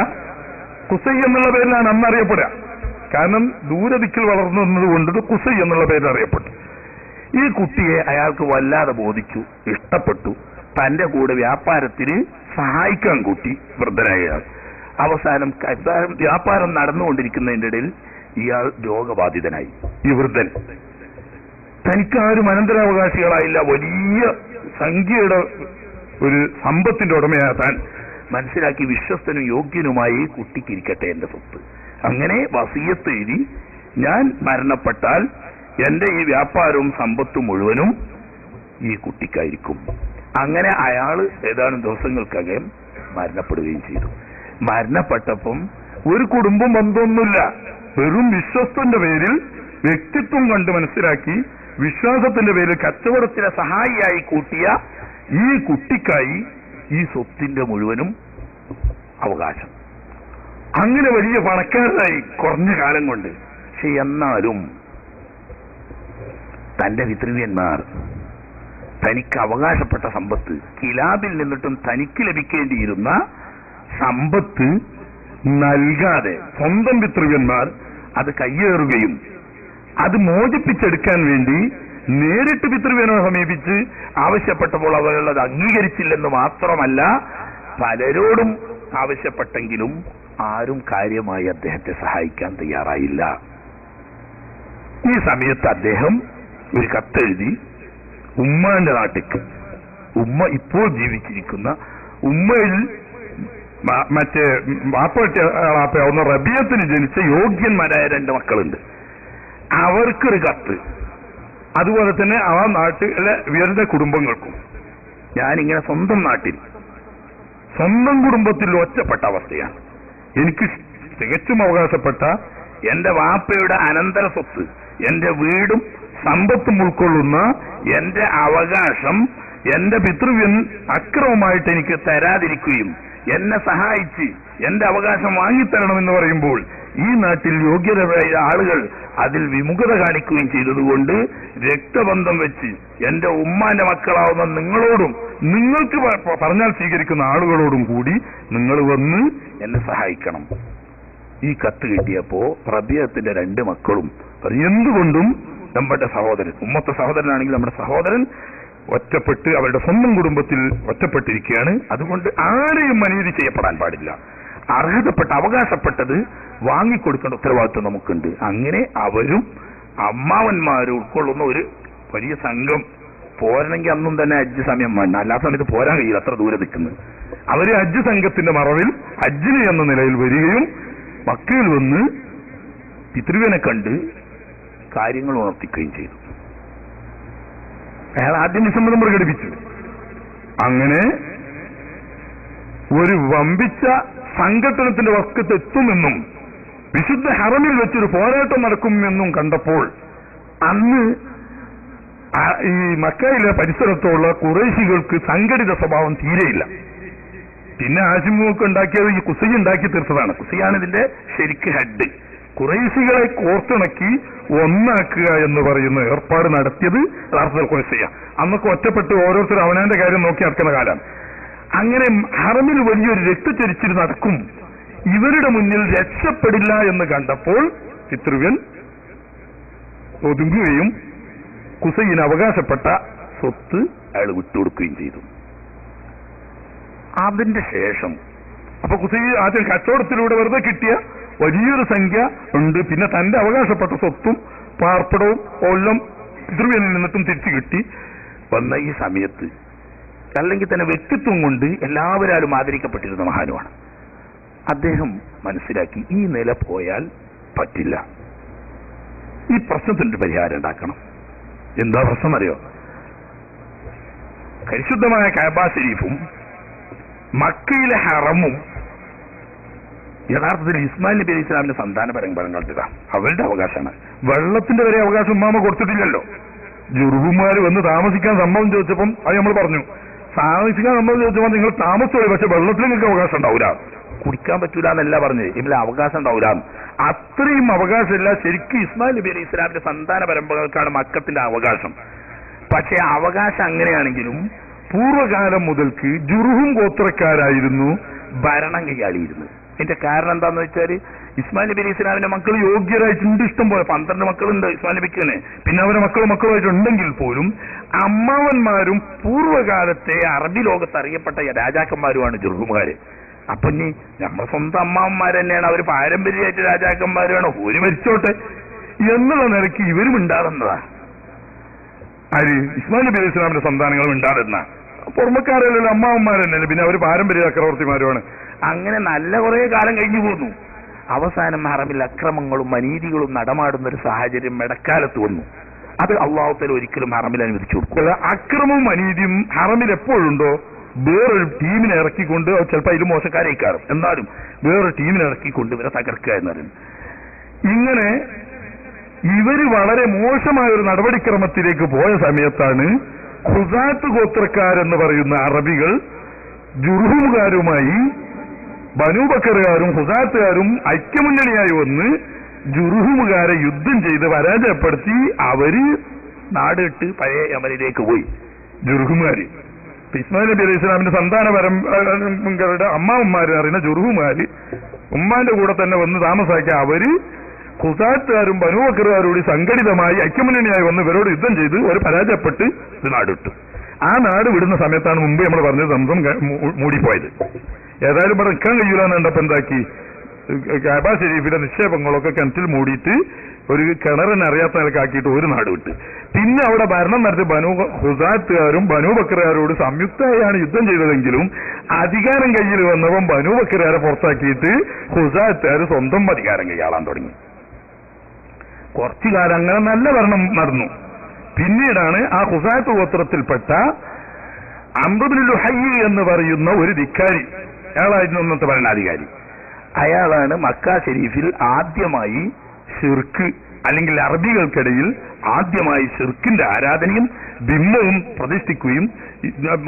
ഖുസൈ എന്നുള്ള പേരിലാണ് അന്ന് അറിയപ്പെടുക. കാരണം ദൂരദിക്കിൽ വളർന്നു വന്നതുകൊണ്ട് ഖുസൈ എന്നുള്ള പേരിൽ അറിയപ്പെട്ടു. ഈ കുട്ടിയെ അയാൾക്ക് വല്ലാതെ ബോധിച്ചു, ഇഷ്ടപ്പെട്ടു. തന്റെ കൂടെ വ്യാപാരത്തിന് സഹായിക്കാൻ കൂട്ടി വൃദ്ധനായ അവസാനം വ്യാപാരം നടന്നുകൊണ്ടിരിക്കുന്നതിന്റെ ഇടയിൽ ഇയാൾ രോഗബാധിതനായി. ഈ വൃദ്ധൻ തനിക്കാരും അനന്തരാവകാശികളായില്ല, വലിയ സംഖ്യയുടെ ഒരു സമ്പത്തിന്റെ ഉടമയായ താൻ മനസ്സിലാക്കി വിശ്വസ്തനും യോഗ്യനുമായി കുട്ടിക്കിരിക്കട്ടെ എന്റെ സ്വത്ത്. അങ്ങനെ വസിയത്ത് എഴുതി, ഞാൻ മരണപ്പെട്ടാൽ എന്റെ ഈ വ്യാപാരവും സമ്പത്തും മുഴുവനും ഈ കുട്ടിക്കായിരിക്കും. അങ്ങനെ അയാൾ ഏതാനും ദിവസങ്ങൾക്കകം മരണപ്പെടുകയും ചെയ്തു. മരണപ്പെട്ടപ്പം ഒരു കുടുംബം ബന്ധമൊന്നുമില്ല, വെറും വിശ്വസ്തന്റെ പേരിൽ വ്യക്തിത്വം കണ്ട് മനസ്സിലാക്കി വിശ്വാസത്തിന്റെ പേരിൽ കച്ചവടത്തിലെ സഹായിയായി കൂട്ടിയ ഈ കുട്ടിക്കായി ഈ സ്വത്തിന്റെ മുഴുവനും അവകാശം. അങ്ങനെ വലിയ പണക്കാരനായി കുറഞ്ഞ കാലം കൊണ്ട്. പക്ഷെ എന്നാലും തന്റെ പിതൃവ്യന്മാർ തനിക്ക് അവകാശപ്പെട്ട സമ്പത്ത്, കിലാബിൽ നിന്നിട്ടും തനിക്ക് ലഭിക്കേണ്ടിയിരുന്ന സമ്പത്ത് നൽകാതെ സ്വന്തം പിതൃവ്യന്മാർ അത് കയ്യേറുകയും അത് മോചിപ്പിച്ചെടുക്കാൻ വേണ്ടി നേരിട്ട് പിതൃവ്യനെ സമീപിച്ച് ആവശ്യപ്പെട്ടപ്പോൾ അവരുള്ളത് അംഗീകരിച്ചില്ലെന്ന് മാത്രമല്ല, പലരോടും ആവശ്യപ്പെട്ടെങ്കിലും ആരും കാര്യമായി അദ്ദേഹത്തെ സഹായിക്കാൻ തയ്യാറായില്ല. ഈ സമയത്ത് അദ്ദേഹം ഒരു കത്തെഴുതി ഉമ്മാന്റെ നാട്ടിക്ക്, ഉമ്മ ഇപ്പോൾ ജീവിച്ചിരിക്കുന്ന ഉമ്മയിൽ മറ്റേ വാപ്പ റബിയത്തിന് ജനിച്ച യോഗ്യന്മാരായ 2 മക്കളുണ്ട്, അവർക്കൊരു കത്ത്, അതുപോലെ തന്നെ ആ നാട്ടിലെ ഇവരുടെ കുടുംബങ്ങൾക്കും. ഞാനിങ്ങനെ സ്വന്തം നാട്ടിൽ സ്വന്തം കുടുംബത്തിൽ ഒറ്റപ്പെട്ട അവസ്ഥയാണ്. എനിക്ക് തികച്ചും അവകാശപ്പെട്ട എന്റെ വാപ്പയുടെ അനന്തര സ്വത്ത്, എന്റെ വീടും സമ്പത്തും ഉൾക്കൊള്ളുന്ന എന്റെ അവകാശം എന്റെ പിതൃവ്യൻ അക്രമമായിട്ട് എനിക്ക് തരാതിരിക്കുകയും എന്നെ സഹായിച്ച് എന്റെ അവകാശം വാങ്ങിത്തരണമെന്ന് പറയുമ്പോൾ ഈ നാട്ടിൽ യോഗ്യതരായ ആളുകൾ അതിൽ വിമുഖത കാണിക്കുകയും ചെയ്തതുകൊണ്ട് രക്തബന്ധം വെച്ച് എന്റെ ഉമ്മാന്റെ മക്കളാവുന്ന നിങ്ങളോടും നിങ്ങൾക്ക് പറഞ്ഞാൽ സ്വീകരിക്കുന്ന ആളുകളോടും കൂടി നിങ്ങൾ വന്ന് എന്നെ സഹായിക്കണം. ഈ കത്ത് കിട്ടിയപ്പോ റബിയത്തിന്റെ 2 മക്കളും എന്തുകൊണ്ടും നമ്മുടെ സഹോദരൻ, ഉമ്മത്തെ സഹോദരനാണെങ്കിൽ നമ്മുടെ സഹോദരൻ ഒറ്റപ്പെട്ട് അവരുടെ സ്വന്തം കുടുംബത്തിൽ ഒറ്റപ്പെട്ടിരിക്കുകയാണ്, അതുകൊണ്ട് ആരെയും അനീതി ചെയ്യപ്പെടാൻ പാടില്ല, അർഹതപ്പെട്ട അവകാശപ്പെട്ടത് വാങ്ങിക്കൊടുക്കേണ്ട ഉത്തരവാദിത്വം നമുക്കുണ്ട്. അങ്ങനെ അവരും അമ്മാവന്മാരും ഉൾക്കൊള്ളുന്ന ഒരു വലിയ സംഘം, പോരണമെങ്കിൽ അന്നും തന്നെ ഹജ്ജ് സമയം വേണ്ട, അല്ലാത്ത സമയത്ത് പോരാൻ കഴിയില്ല, അത്ര ദൂരെ നിൽക്കുന്നത്. അവര് ഹജ്ജ് സംഘത്തിന്റെ മറവിൽ ഹജ്ജിന് എന്ന നിലയിൽ വരികയും മക്കയിൽ വന്ന് പിതൃവ്യനെ കണ്ട് കാര്യങ്ങൾ ഉണർത്തിക്കുകയും ചെയ്തു. അയാൾ ആദ്യം വിസമ്മതം പ്രകടിപ്പിച്ചു. അങ്ങനെ ഒരു വമ്പിച്ച സംഘട്ടനത്തിന്റെ വസ്തുത്ത് എത്തുമെന്നും വിശുദ്ധ ഹറമിൽ വെച്ചൊരു പോരാട്ടം നടക്കുമെന്നും കണ്ടപ്പോൾ അന്ന് ഈ മക്കയിലെ പരിസരത്തുള്ള ഖുറൈശികൾക്ക് സംഘടിത സ്വഭാവം തീരെയില്ല. പിന്നെ ആശിമുഖൊക്കെ ഉണ്ടാക്കിയത് ഈ കുസൈ ഉണ്ടാക്കി തീർത്തതാണ്. കുസൈയാണ് ഇതിന്റെ ശരിക്ക് ഹെഡ്. ഖുറൈശികളെ കോർത്തിണക്കി ഒന്നാക്കുക എന്ന് പറയുന്ന ഏർപ്പാട് നടത്തിയത് യഥാർത്ഥത്തിൽ ഖുറൈശിയ. അന്നൊക്കെ ഒറ്റപ്പെട്ട് ഓരോരുത്തരും അവനാന്റെ കാര്യം നോക്കി നടക്കുന്ന കാലം. അങ്ങനെ ഹറമിൽ വലിയൊരു രക്തച്ചൊരിച്ചിൽ നടക്കും, ഇവരുടെ മുന്നിൽ രക്ഷപ്പെടില്ല എന്ന് കണ്ടപ്പോൾ പിതൃവ്യൻ ഒതുങ്ങുകയും കുസൈന് അവകാശപ്പെട്ട സ്വത്ത് അയാൾ വിട്ടുകൊടുക്കുകയും ചെയ്തു. അതിന്റെ ശേഷം അപ്പൊ കുസൈ ആദ്യം കച്ചവടത്തിലൂടെ വെറുതെ കിട്ടിയ വലിയൊരു സംഖ്യ ഉണ്ട്, പിന്നെ തന്റെ അവകാശപ്പെട്ട സ്വത്തും പാർപ്പിടവും കൊല്ലം പിതൃവ്യനിൽ നിന്നിട്ടും തിരിച്ചു കിട്ടി വന്ന ഈ സമയത്ത്, അല്ലെങ്കിൽ തന്നെ വ്യക്തിത്വം കൊണ്ട് എല്ലാവരും ആദരിക്കപ്പെട്ടിരുന്ന മഹാനുമാണ്. അദ്ദേഹം മനസ്സിലാക്കി ഈ നില പോയാൽ പറ്റില്ല, ഈ പ്രശ്നത്തിന്റെ പരിഹാരം ഉണ്ടാക്കണം. എന്താ പ്രശ്നം അറിയോ? പരിശുദ്ധമായ കഅബ ശരീഫും മക്കയിലെ ഹറമും യഥാർത്ഥത്തിൽ ഇസ്മായിൽ നബി അലൈഹി ഇസ്ലാമിന്റെ സന്താന പരമ്പരകളുടെ അവരുടെ അവകാശമാണ്. വെള്ളത്തിന്റെ വരെ അവകാശം ഉമ്മാമ കൊടുത്തിട്ടില്ലല്ലോ. ജുർഹുമാര് വന്ന് താമസിക്കാൻ സമ്മതം ചോദിച്ചപ്പം അത് നമ്മൾ പറഞ്ഞു, താമസിക്കാൻ സമ്മതം ചോദിച്ചപ്പോൾ നിങ്ങൾ താമസിച്ചോളൂ, പക്ഷെ വെള്ളത്തിൽ നിങ്ങൾക്ക് അവകാശം ഉണ്ടാവില്ല, കുടിക്കാൻ പറ്റൂല എന്നല്ല പറഞ്ഞത്, ഇതിൽ അവകാശം ഉണ്ടാവില്ല. അത്രയും അവകാശമില്ല. ശരിക്കും ഇസ്മായിൽ നബി അലൈഹി ഇസ്ലാമിന്റെ സന്താന പരമ്പരകൾക്കാണ് മക്കത്തിന്റെ അവകാശം. പക്ഷെ അവകാശം അങ്ങനെയാണെങ്കിലും പൂർവ്വകാലം മുതൽക്ക് ജുർഹും ഗോത്രക്കാരായിരുന്നു ഭരണം കൈയാളിയിരുന്നത്. ഇതിന്റെ കാരണം എന്താന്ന് വെച്ചാൽ ഇസ്മായിൽ നബി അലൈഹി ഇസ്ലാമിന്റെ മക്കൾ യോഗ്യരായിട്ടുണ്ട്, ഇഷ്ടം പോലെ 12 മക്കളുണ്ട് ഇസ്മായിൽ നബിക്ക് തന്നെ. പിന്നെ അവരെ മക്കളുമായിട്ടുണ്ടെങ്കിൽ പോലും അമ്മാവന്മാരും പൂർവ്വകാലത്തെ അറബി ലോകത്ത് അറിയപ്പെട്ട രാജാക്കന്മാരുമാണ് ജുർഹുമാര്. അപ്പൊ ഇനി നമ്മുടെ സ്വന്തം അമ്മാവന്മാർ തന്നെയാണ്, അവർ പാരമ്പര്യമായിട്ട് രാജാക്കന്മാരാണ്, ഒരു മരിച്ചോട്ടെ എന്നുള്ള നിലയ്ക്ക് ഇവരും ഉണ്ടാകുന്നതാ. ആര്? ഇസ്മായിൽ നബി അലൈഹി ഇസ്ലാമിന്റെ സന്താനങ്ങളും ഉണ്ടാകുന്ന പുറമക്കാരല്ലോ അമ്മാവന്മാർ തന്നെയല്ലേ, പിന്നെ അവർ പാരമ്പര്യ ചക്രവർത്തിമാരുമാണ്. അങ്ങനെ നല്ല കുറെ കാലം കഴിഞ്ഞു പോന്നു. അവസാനം ഹറമിൽ അക്രമങ്ങളും അനീതികളും നടമാടുന്ന ഒരു സാഹചര്യം ഇടക്കാലത്ത് വന്നു. അത് അള്ളാഹു തആല ഒരിക്കലും ഹറമിൽ അനുവദിച്ചു കൊടുക്കില്ല. അക്രമവും അനീതിയും ഹറമിൽ എപ്പോഴുണ്ടോ വേറൊരു ടീമിനെ ഇറക്കിക്കൊണ്ട്, ചിലപ്പോൾ അതിൽ മോശക്കാരേക്കാറും, എന്നാലും വേറൊരു ടീമിനെ ഇറക്കിക്കൊണ്ട് ഇവരെ തകർക്കുക എന്നറിയും. ഇങ്ങനെ ഇവര് വളരെ മോശമായ ഒരു നടപടിക്രമത്തിലേക്ക് പോയ സമയത്താണ് ഖുസാത്ത് ഗോത്രക്കാരെന്ന് പറയുന്ന അറബികൾ ജുർഹുമുകാരുമായി ബനൂ ബക്കറുകാരും ഖുസാത്തുകാരും ഐക്യമുന്നണിയായി വന്ന് ജുർഹുമുകാരെ യുദ്ധം ചെയ്ത് പരാജയപ്പെടുത്തി അവര് നാട് വിട്ട് പഴയ യമനിലേക്ക് പോയി. ജുർഹുമാര്. ഇസ്മായിൽ നബി അലൈഹി സ്വലാമിന്റെ സന്താന പരമ്പരയുടെ അമ്മാവന്മാര് അറിയുന്ന ജുർഹുമാര് ഉമ്മാന്റെ കൂടെ തന്നെ വന്ന് താമസാക്കിയ അവര് ഖുസാത്തുകാരും ബനൂ ബക്കറുകാരോട് സംഘടിതമായി ഐക്യമുന്നണിയായി വന്ന് ഇവരോട് യുദ്ധം ചെയ്ത് ഒരു പരാജയപ്പെട്ട് ഇത് നാടിട്ടു. ആ നാട് വിടുന്ന സമയത്താണ് മുമ്പ് നമ്മൾ പറഞ്ഞത് സംസം മൂടിപ്പോയത്. ഏതായാലും ഇവിടെ നിൽക്കാൻ കഴിയൂലെന്ന് കണ്ടപ്പോ എന്താക്കി, കഅബ ശരീഫിലെ നിക്ഷേപങ്ങളൊക്കെ കിണറ്റിൽ മൂടിയിട്ട് ഒരു കിണറിനെ അറിയാത്ത നിലക്കാക്കിയിട്ട് ഒരു നാട് വിട്ട്. പിന്നെ അവിടെ ഭരണം നടത്തി ബനൂ ഖുസാത്തുകാരും ബനൂ ബക്കറുകാരോട് സംയുക്തമായാണ് യുദ്ധം ചെയ്തതെങ്കിലും അധികാരം കയ്യിൽ വന്നപ്പം ബനൂ ബക്കറുകാരെ പുറത്താക്കിയിട്ട് ഖുസാത്തുകാർ സ്വന്തം അധികാരം കൈയാളാൻ തുടങ്ങി. കുറച്ചു കാലം അങ്ങനെ നല്ല ഭരണം നടന്നു. പിന്നീടാണ് ആ ഖുസാത്ത് ഗോത്രത്തിൽപ്പെട്ട അംർ ഇബ്നു ലുഹയ്യ് എന്ന് പറയുന്ന ഒരു ധിക്കാരി, അയാളായിരുന്നു അന്നത്തെ ഭരണാധികാരി. അയാളാണ് മക്ക ഷരീഫിൽ ആദ്യമായി ഷിർക്ക്, അല്ലെങ്കിൽ അറബികൾക്കിടയിൽ ആദ്യമായി ഷിർക്കിന്റെ ആരാധനയും ബിംബവും പ്രതിഷ്ഠിക്കുകയും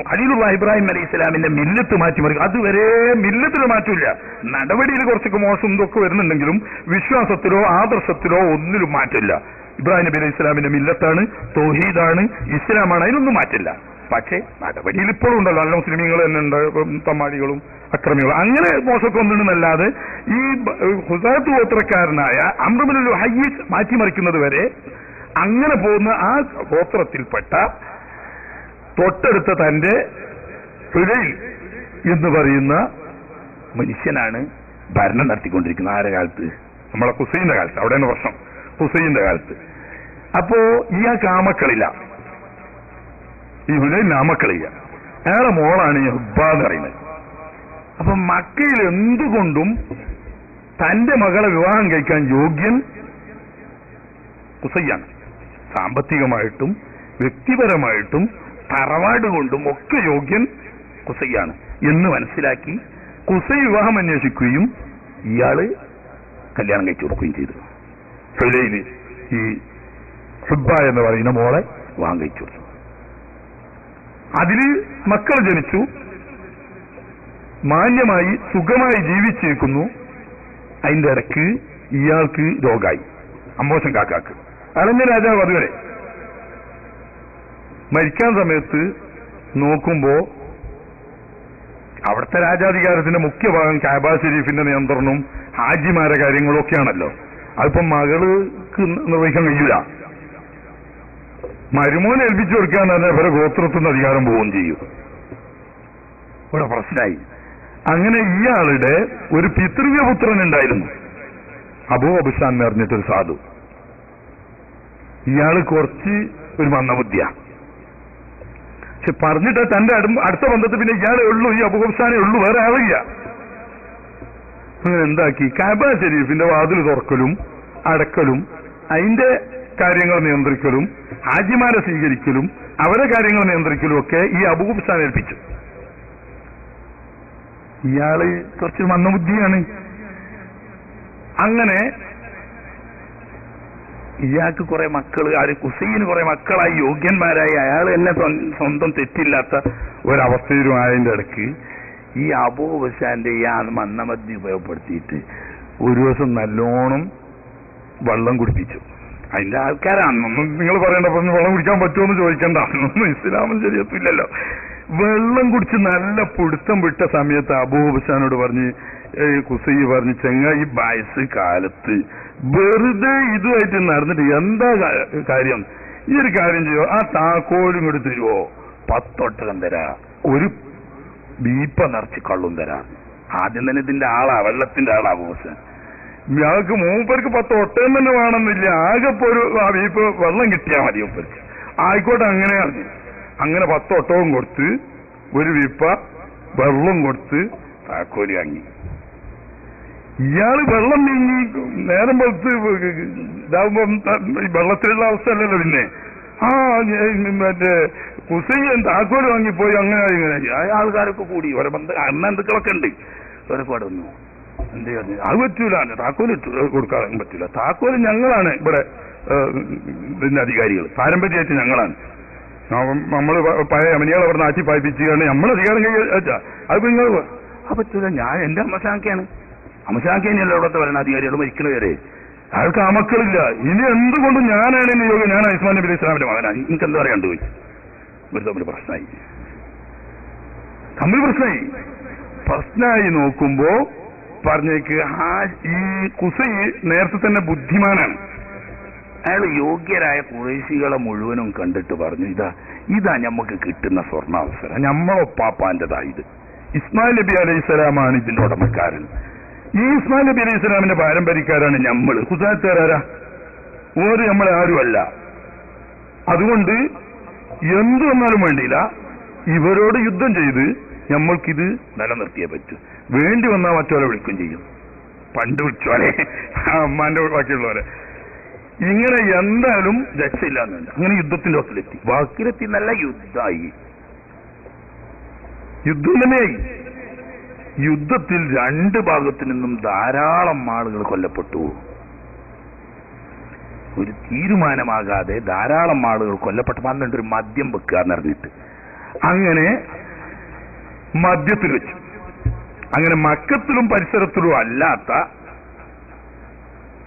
ഖലീലുള്ളാഹി ഇബ്രാഹിം അലൈഹി ഇസ്ലാമിന്റെ മില്ലത്ത് മാറ്റിമറിക്കും. അതുവരെ മില്ലത്തിന് മാറ്റില്ല, നടപടിയിൽ കുറച്ചൊക്കെ മോശം ഇതൊക്കെ വരുന്നുണ്ടെങ്കിലും വിശ്വാസത്തിലോ ആദർശത്തിലോ ഒന്നിലും മാറ്റില്ല. ഇബ്രാഹിം നബി അലൈഹി ഇസ്ലാമിന്റെ മില്ലത്താണ്, തൗഹീദാണ്, ഇസ്ലാമാണ്, അതിനൊന്നും മാറ്റില്ല. പക്ഷേ നടപടിയിൽ ഇപ്പോഴും ഉണ്ടല്ലോ നല്ല മുസ്ലിമീങ്ങൾ തന്നെ ഉണ്ട്, തമ്മാടികളും അക്രമികളും, അങ്ങനെ മോശമൊക്കെ ഒന്നിടുന്നല്ലാതെ ഈ ഖുസാത്ത് ഗോത്രക്കാരനായ അംർ ഇബ്നു ലുഹയ്യ് മാറ്റിമറിക്കുന്നത് വരെ അങ്ങനെ പോകുന്ന ആ ഗോത്രത്തിൽപ്പെട്ട തൊട്ടടുത്ത തന്റെ ഹുലൈൽ എന്ന് പറയുന്ന മനുഷ്യനാണ് ഭരണം നടത്തിക്കൊണ്ടിരിക്കുന്നത്. ആരുടെ കാലത്ത്? നമ്മളെ ഹുസൈന്റെ കാലത്ത്. അവിടെയാണ് പ്രശ്നം, ഹുസൈന്റെ കാലത്ത്. അപ്പോ ഇയാൾക്ക് ആമക്കളില്ല, ഈ ഹുലൈലിന് ആമക്കളില്ല. അയാളെ മോളാണ് ഈ ഹുബ്ബ എന്ന് പറയുന്നത്. അപ്പൊ മക്കയിൽ എന്തുകൊണ്ടും തന്റെ മകളെ വിവാഹം കഴിക്കാൻ യോഗ്യൻ ഖുസൈയാണ്. സാമ്പത്തികമായിട്ടും വ്യക്തിപരമായിട്ടും തറവാട് കൊണ്ടും ഒക്കെ യോഗ്യൻ ഖുസൈയാണ് എന്ന് മനസ്സിലാക്കി ഖുസൈ വിവാഹം അന്വേഷിക്കുകയും ഇയാള് കല്യാണം കഴിച്ചു കൊടുക്കുകയും ചെയ്തു. ഹുലൈല് ഈ ഹുബ്ബ എന്ന് പറയുന്ന മോളെ വിവാഹം കഴിച്ചു കൊടുത്തു. അതില് മക്കൾ ജനിച്ചു, മാന്യമായി സുഖമായി ജീവിച്ചിരിക്കുന്നു. അതിന്റെ ഇടയ്ക്ക് ഇയാൾക്ക് രോഗമായി, അമ്മോശൻ കാക്കാക്ക്. അളഞ്ഞ രാജാവ് അതുവരെ മരിക്കാൻ സമയത്ത് നോക്കുമ്പോ അവിടുത്തെ രാജാധികാരത്തിന്റെ മുഖ്യ ഭാഗം കഅബ ഷരീഫിന്റെ നിയന്ത്രണവും ഹാജിമാരെ കാര്യങ്ങളും ഒക്കെയാണല്ലോ. അതിപ്പം മകൾക്ക് നിർവഹിക്കാൻ കഴിയൂല. മരുമോനെ ഏൽപ്പിച്ചു കൊടുക്കാന്ന് പറഞ്ഞാൽ ഇവരെ ഗോത്രത്തിന് അധികാരം പോവുകയും ചെയ്യും. ഇവിടെ പ്രശ്നമായി. അങ്ങനെ ഇയാളുടെ ഒരു പിതൃവ്യപുത്രൻ ഉണ്ടായിരുന്നു, അബൂ അബ്സാൻ എന്ന് പറഞ്ഞിട്ടൊരു സാധു. ഇയാള് കുറച്ച് ഒരു മന്ദബുദ്ധിയാ. പക്ഷെ പറഞ്ഞിട്ട് തന്റെ അടുത്ത ബന്ധത്തിൽ പിന്നെ ഇയാളെ ഉള്ളൂ, ഈ അബൂ അബ്സാനേ ഉള്ളൂ, വേറെ ആളില്ല. അങ്ങനെ എന്താക്കി, കഅബ ഷരീഫിന്റെ വാതിൽ തുറക്കലും അടക്കലും അതിന്റെ കാര്യങ്ങൾ നിയന്ത്രിക്കലും ഹാജിമാരെ സ്വീകരിക്കലും അവരെ കാര്യങ്ങൾ നിയന്ത്രിക്കലും ഒക്കെ ഈ അബൂ അബ്സാൻ ഏൽപ്പിച്ചു. ഇയാള് കുറച്ച് മന്ദബുദ്ധിയാണ്. അങ്ങനെ ഇയാൾക്ക് കുറെ മക്കള്, ആര് ഖുസൈന് കുറെ മക്കളായി യോഗ്യന്മാരായി അയാൾ എന്നെ സ്വന്തം തെറ്റില്ലാത്ത ഒരവസ്ഥയിലും ആയതിന്റെ ഇടയ്ക്ക് ഈ അബൂ അബ്സാന്റെ ഈ മന്ദബുദ്ധി ഉപയോഗപ്പെടുത്തിയിട്ട് ഒരു ദിവസം നല്ലോണം വെള്ളം കുടിപ്പിച്ചു. അതിന്റെ ആൾക്കാരാണെന്നൊന്നും നിങ്ങൾ പറയേണ്ടപ്പോ വെള്ളം കുടിക്കാൻ പറ്റുമോ ചോദിക്കണ്ട, ഒന്നും ഇസ്ലാമും ശരിയത്തില്ലല്ലോ. വെള്ളം കുടിച്ച് നല്ല പിടുത്തം വിട്ട സമയത്ത് അബൂ അബ്സാനോട് പറഞ്ഞ്, ഖുസൈ പറഞ്ഞ്, ചെങ്ങായി വയസ്സ് കാലത്ത് വെറുതെ ഇതുമായിട്ട് നടന്നിട്ട് എന്താ കാര്യം? ഈ ഒരു കാര്യം ചെയ്യോ, ആ താക്കോലും ഇങ്ങോട്ട് തരുവോ, 10 ഒട്ടകം തരാ, ഒരു ബീപ്പ നിറച്ച് കള്ളും തരാ. ആദ്യം തന്നെ ഇതിന്റെ ആളാ, വെള്ളത്തിന്റെ ആളാ അബൂ അബ്സാൻ. ഞങ്ങൾക്ക് മൂപ്പർക്ക് 10 ഒട്ടകം തന്നെ വേണമെന്നില്ല, ആകെ ഇപ്പൊ ഒരു ബീപ്പ് വെള്ളം കിട്ടിയാൽ മതി മൂപ്പർക്ക്. ആയിക്കോട്ടെ, അങ്ങനെയാണ്. അങ്ങനെ 10 ഒട്ടവും കൊടുത്ത് ഒരു വിപ്പ വെള്ളം കൊടുത്ത് താക്കോല് വാങ്ങി. ഇയാള് വെള്ളം നീങ്ങി നേരം വെളുത്ത് ഇതാവുമ്പോ വെള്ളത്തിലുള്ള അവസ്ഥ അല്ലല്ലോ. പിന്നെ മറ്റേ ഖുസൈൻ താക്കോല് വാങ്ങിപ്പോയി. അങ്ങനെ ഇങ്ങനെ ആൾക്കാരൊക്കെ കൂടി ഓരോ അണ്ണന്തുക്കളൊക്കെ ഉണ്ട്, ഓരോപാട് വന്നു. എന്തേ പറഞ്ഞു, അത് പറ്റൂല, താക്കോല് കൊടുക്കാൻ പറ്റൂല. താക്കോല് ഞങ്ങളാണ് ഇവിടെ ഇതിന്റെ അധികാരികൾ, പാരമ്പര്യമായിട്ട് ഞങ്ങളാണ്. നമ്മള് പഴയ അമനികളെ അവിടെ നാട്ടി പായിപ്പിച്ചാണ് നമ്മളെ അധികാരം കഴിച്ചാ അത് നിങ്ങൾ പറ്റൂല. ഞാൻ എന്റെ അമ്മശാക്കയാണ്, അമ്മശാക്കനെയല്ല ഇവിടുത്തെ ഭരണാധികാരികൾ മരിക്കണ വരെ. അയാൾക്ക് ആ മക്കളില്ല. ഇനി എന്തുകൊണ്ടും ഞാനാണ് എന്നെ യോഗ്യം, ഞാൻ ഉസ്മാൻ നബി അലൈഹി ഇസ്ലാമിന്റെ മകനാണ്, എനിക്കെന്താ പറയാണ്ട് പോയി. ഇവർ തമ്മിൽ പ്രശ്നമായി നോക്കുമ്പോ പറഞ്ഞേക്ക് ഈ കുസൈ നേരത്തെ തന്നെ ബുദ്ധിമാനാണ്. അയാൾ യോഗ്യരായ ഖുറൈശികളെ മുഴുവനും കണ്ടിട്ട് പറഞ്ഞു, ഇതാ ഞമ്മക്ക് കിട്ടുന്ന സ്വർണ്ണാവസരം, ഞമ്മളൊപ്പാപ്പാന്റെതാ ഇത്. ഇസ്മായിൽ നബി അലൈഹിസ്സലാമാണ് ഇതിന്റെ ഉടമക്കാരൻ. ഈ ഇസ്മായിൽ നബി അലൈഹി സ്വലാമിന്റെ പാരമ്പര്യക്കാരാണ് ഞമ്മള്. ഖുസാത്തുകാരാരാ? ഓര് നമ്മളെ ആരുമല്ല. അതുകൊണ്ട് എന്തു വന്നാലും വേണ്ടിയില്ല, ഇവരോട് യുദ്ധം ചെയ്ത് നമ്മൾക്കിത് നിലനിർത്തിയേ പറ്റൂ. വേണ്ടി വന്നാൽ മറ്റോരെ വിളിക്കും ചെയ്യും. പണ്ട് വിളിച്ചോലെ അമ്മാന്റെ ബാക്കിയുള്ളവരെ. ഇങ്ങനെ എന്തായാലും രക്ഷയില്ലാന്നുണ്ട്. അങ്ങനെ യുദ്ധത്തിന്റെ വാക്കിലെത്തി നല്ല യുദ്ധമായി. യുദ്ധം തന്നെയായി. യുദ്ധത്തിൽ രണ്ട് ഭാഗത്തു നിന്നും ധാരാളം ആളുകൾ കൊല്ലപ്പെട്ടു. ഒരു തീരുമാനമാകാതെ ധാരാളം ആളുകൾ കൊല്ലപ്പെട്ടു. പന്ത്രണ്ടൊരു മദ്യം വെക്കുക എന്നറിഞ്ഞിട്ട് അങ്ങനെ മദ്യത്തിൽ വെച്ചു. അങ്ങനെ മക്കത്തിലും പരിസരത്തിലും അല്ലാത്ത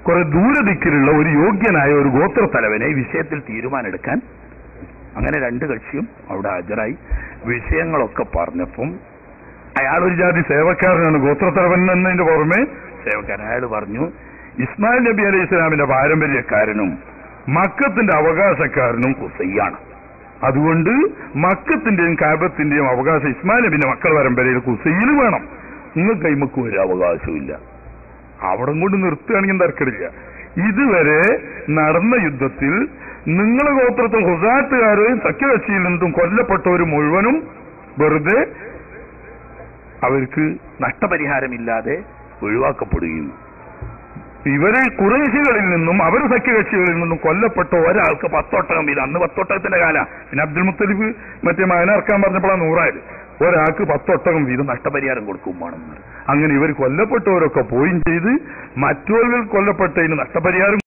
കുറെ ദൂരദിക്കിലുള്ള ഒരു യോഗ്യനായ ഒരു ഗോത്രത്തലവനെ ഈ വിഷയത്തിൽ തീരുമാനമെടുക്കാൻ അങ്ങനെ രണ്ട് കക്ഷിയും അവിടെ ഹാജരായി. വിഷയങ്ങളൊക്കെ പറഞ്ഞപ്പം അയാൾ ഒരു ജാതി സേവക്കാരനാണ്. ഗോത്രത്തലവൻ എന്നതിന്റെ പുറമെ സേവക്കാരൻ. അയാൾ പറഞ്ഞു, ഇസ്മായിൽ നബി അലൈഹി സ്വലാമിന്റെ പാരമ്പര്യക്കാരനും മക്കത്തിന്റെ അവകാശക്കാരനും ഖുസൈയാണ്. അതുകൊണ്ട് മക്കത്തിന്റെയും കാബത്തിന്റെയും അവകാശം ഇസ്മായിൽ നബിന്റെ മക്കൾ പരമ്പരയിൽ ഖുസൈയിൽ വേണം. നിങ്ങൾ കൈമക്കും ഒരു അവകാശമില്ല. അവിടെ കൊണ്ട് നിർത്തുകയാണെങ്കിൽ തർക്കമില്ല. ഇതുവരെ നടന്ന യുദ്ധത്തിൽ നിങ്ങളെ ഗോത്രത്തിൽ ഹുസാത്തുകാരെയും സഖ്യകക്ഷിയിൽ നിന്നും കൊല്ലപ്പെട്ടവർ മുഴുവനും വെറുതെ അവർക്ക് നഷ്ടപരിഹാരമില്ലാതെ ഒഴിവാക്കപ്പെടുകയും ഇവരെ ഖുറൈശികളിൽ നിന്നും അവർ സഖ്യകക്ഷികളിൽ നിന്നും കൊല്ലപ്പെട്ട ഒരാൾക്ക് 10 ഒട്ടകം വീതം. അന്ന് 10 ഒട്ടകത്തിന്റെ കാല. പിന്നെ അബ്ദുൽ മുത്തലിബ് മറ്റേ മകനറക്കാൻ പറഞ്ഞപ്പോഴാണ് 100 ഒരാൾക്ക് 10 ഒട്ടകം വീതം നഷ്ടപരിഹാരം കൊടുക്കും വേണമെന്ന്. അങ്ങനെ ഇവർ കൊല്ലപ്പെട്ടവരൊക്കെ പോയും ചെയ്ത് മറ്റൊരു കൊല്ലപ്പെട്ടതിന് നഷ്ടപരിഹാരം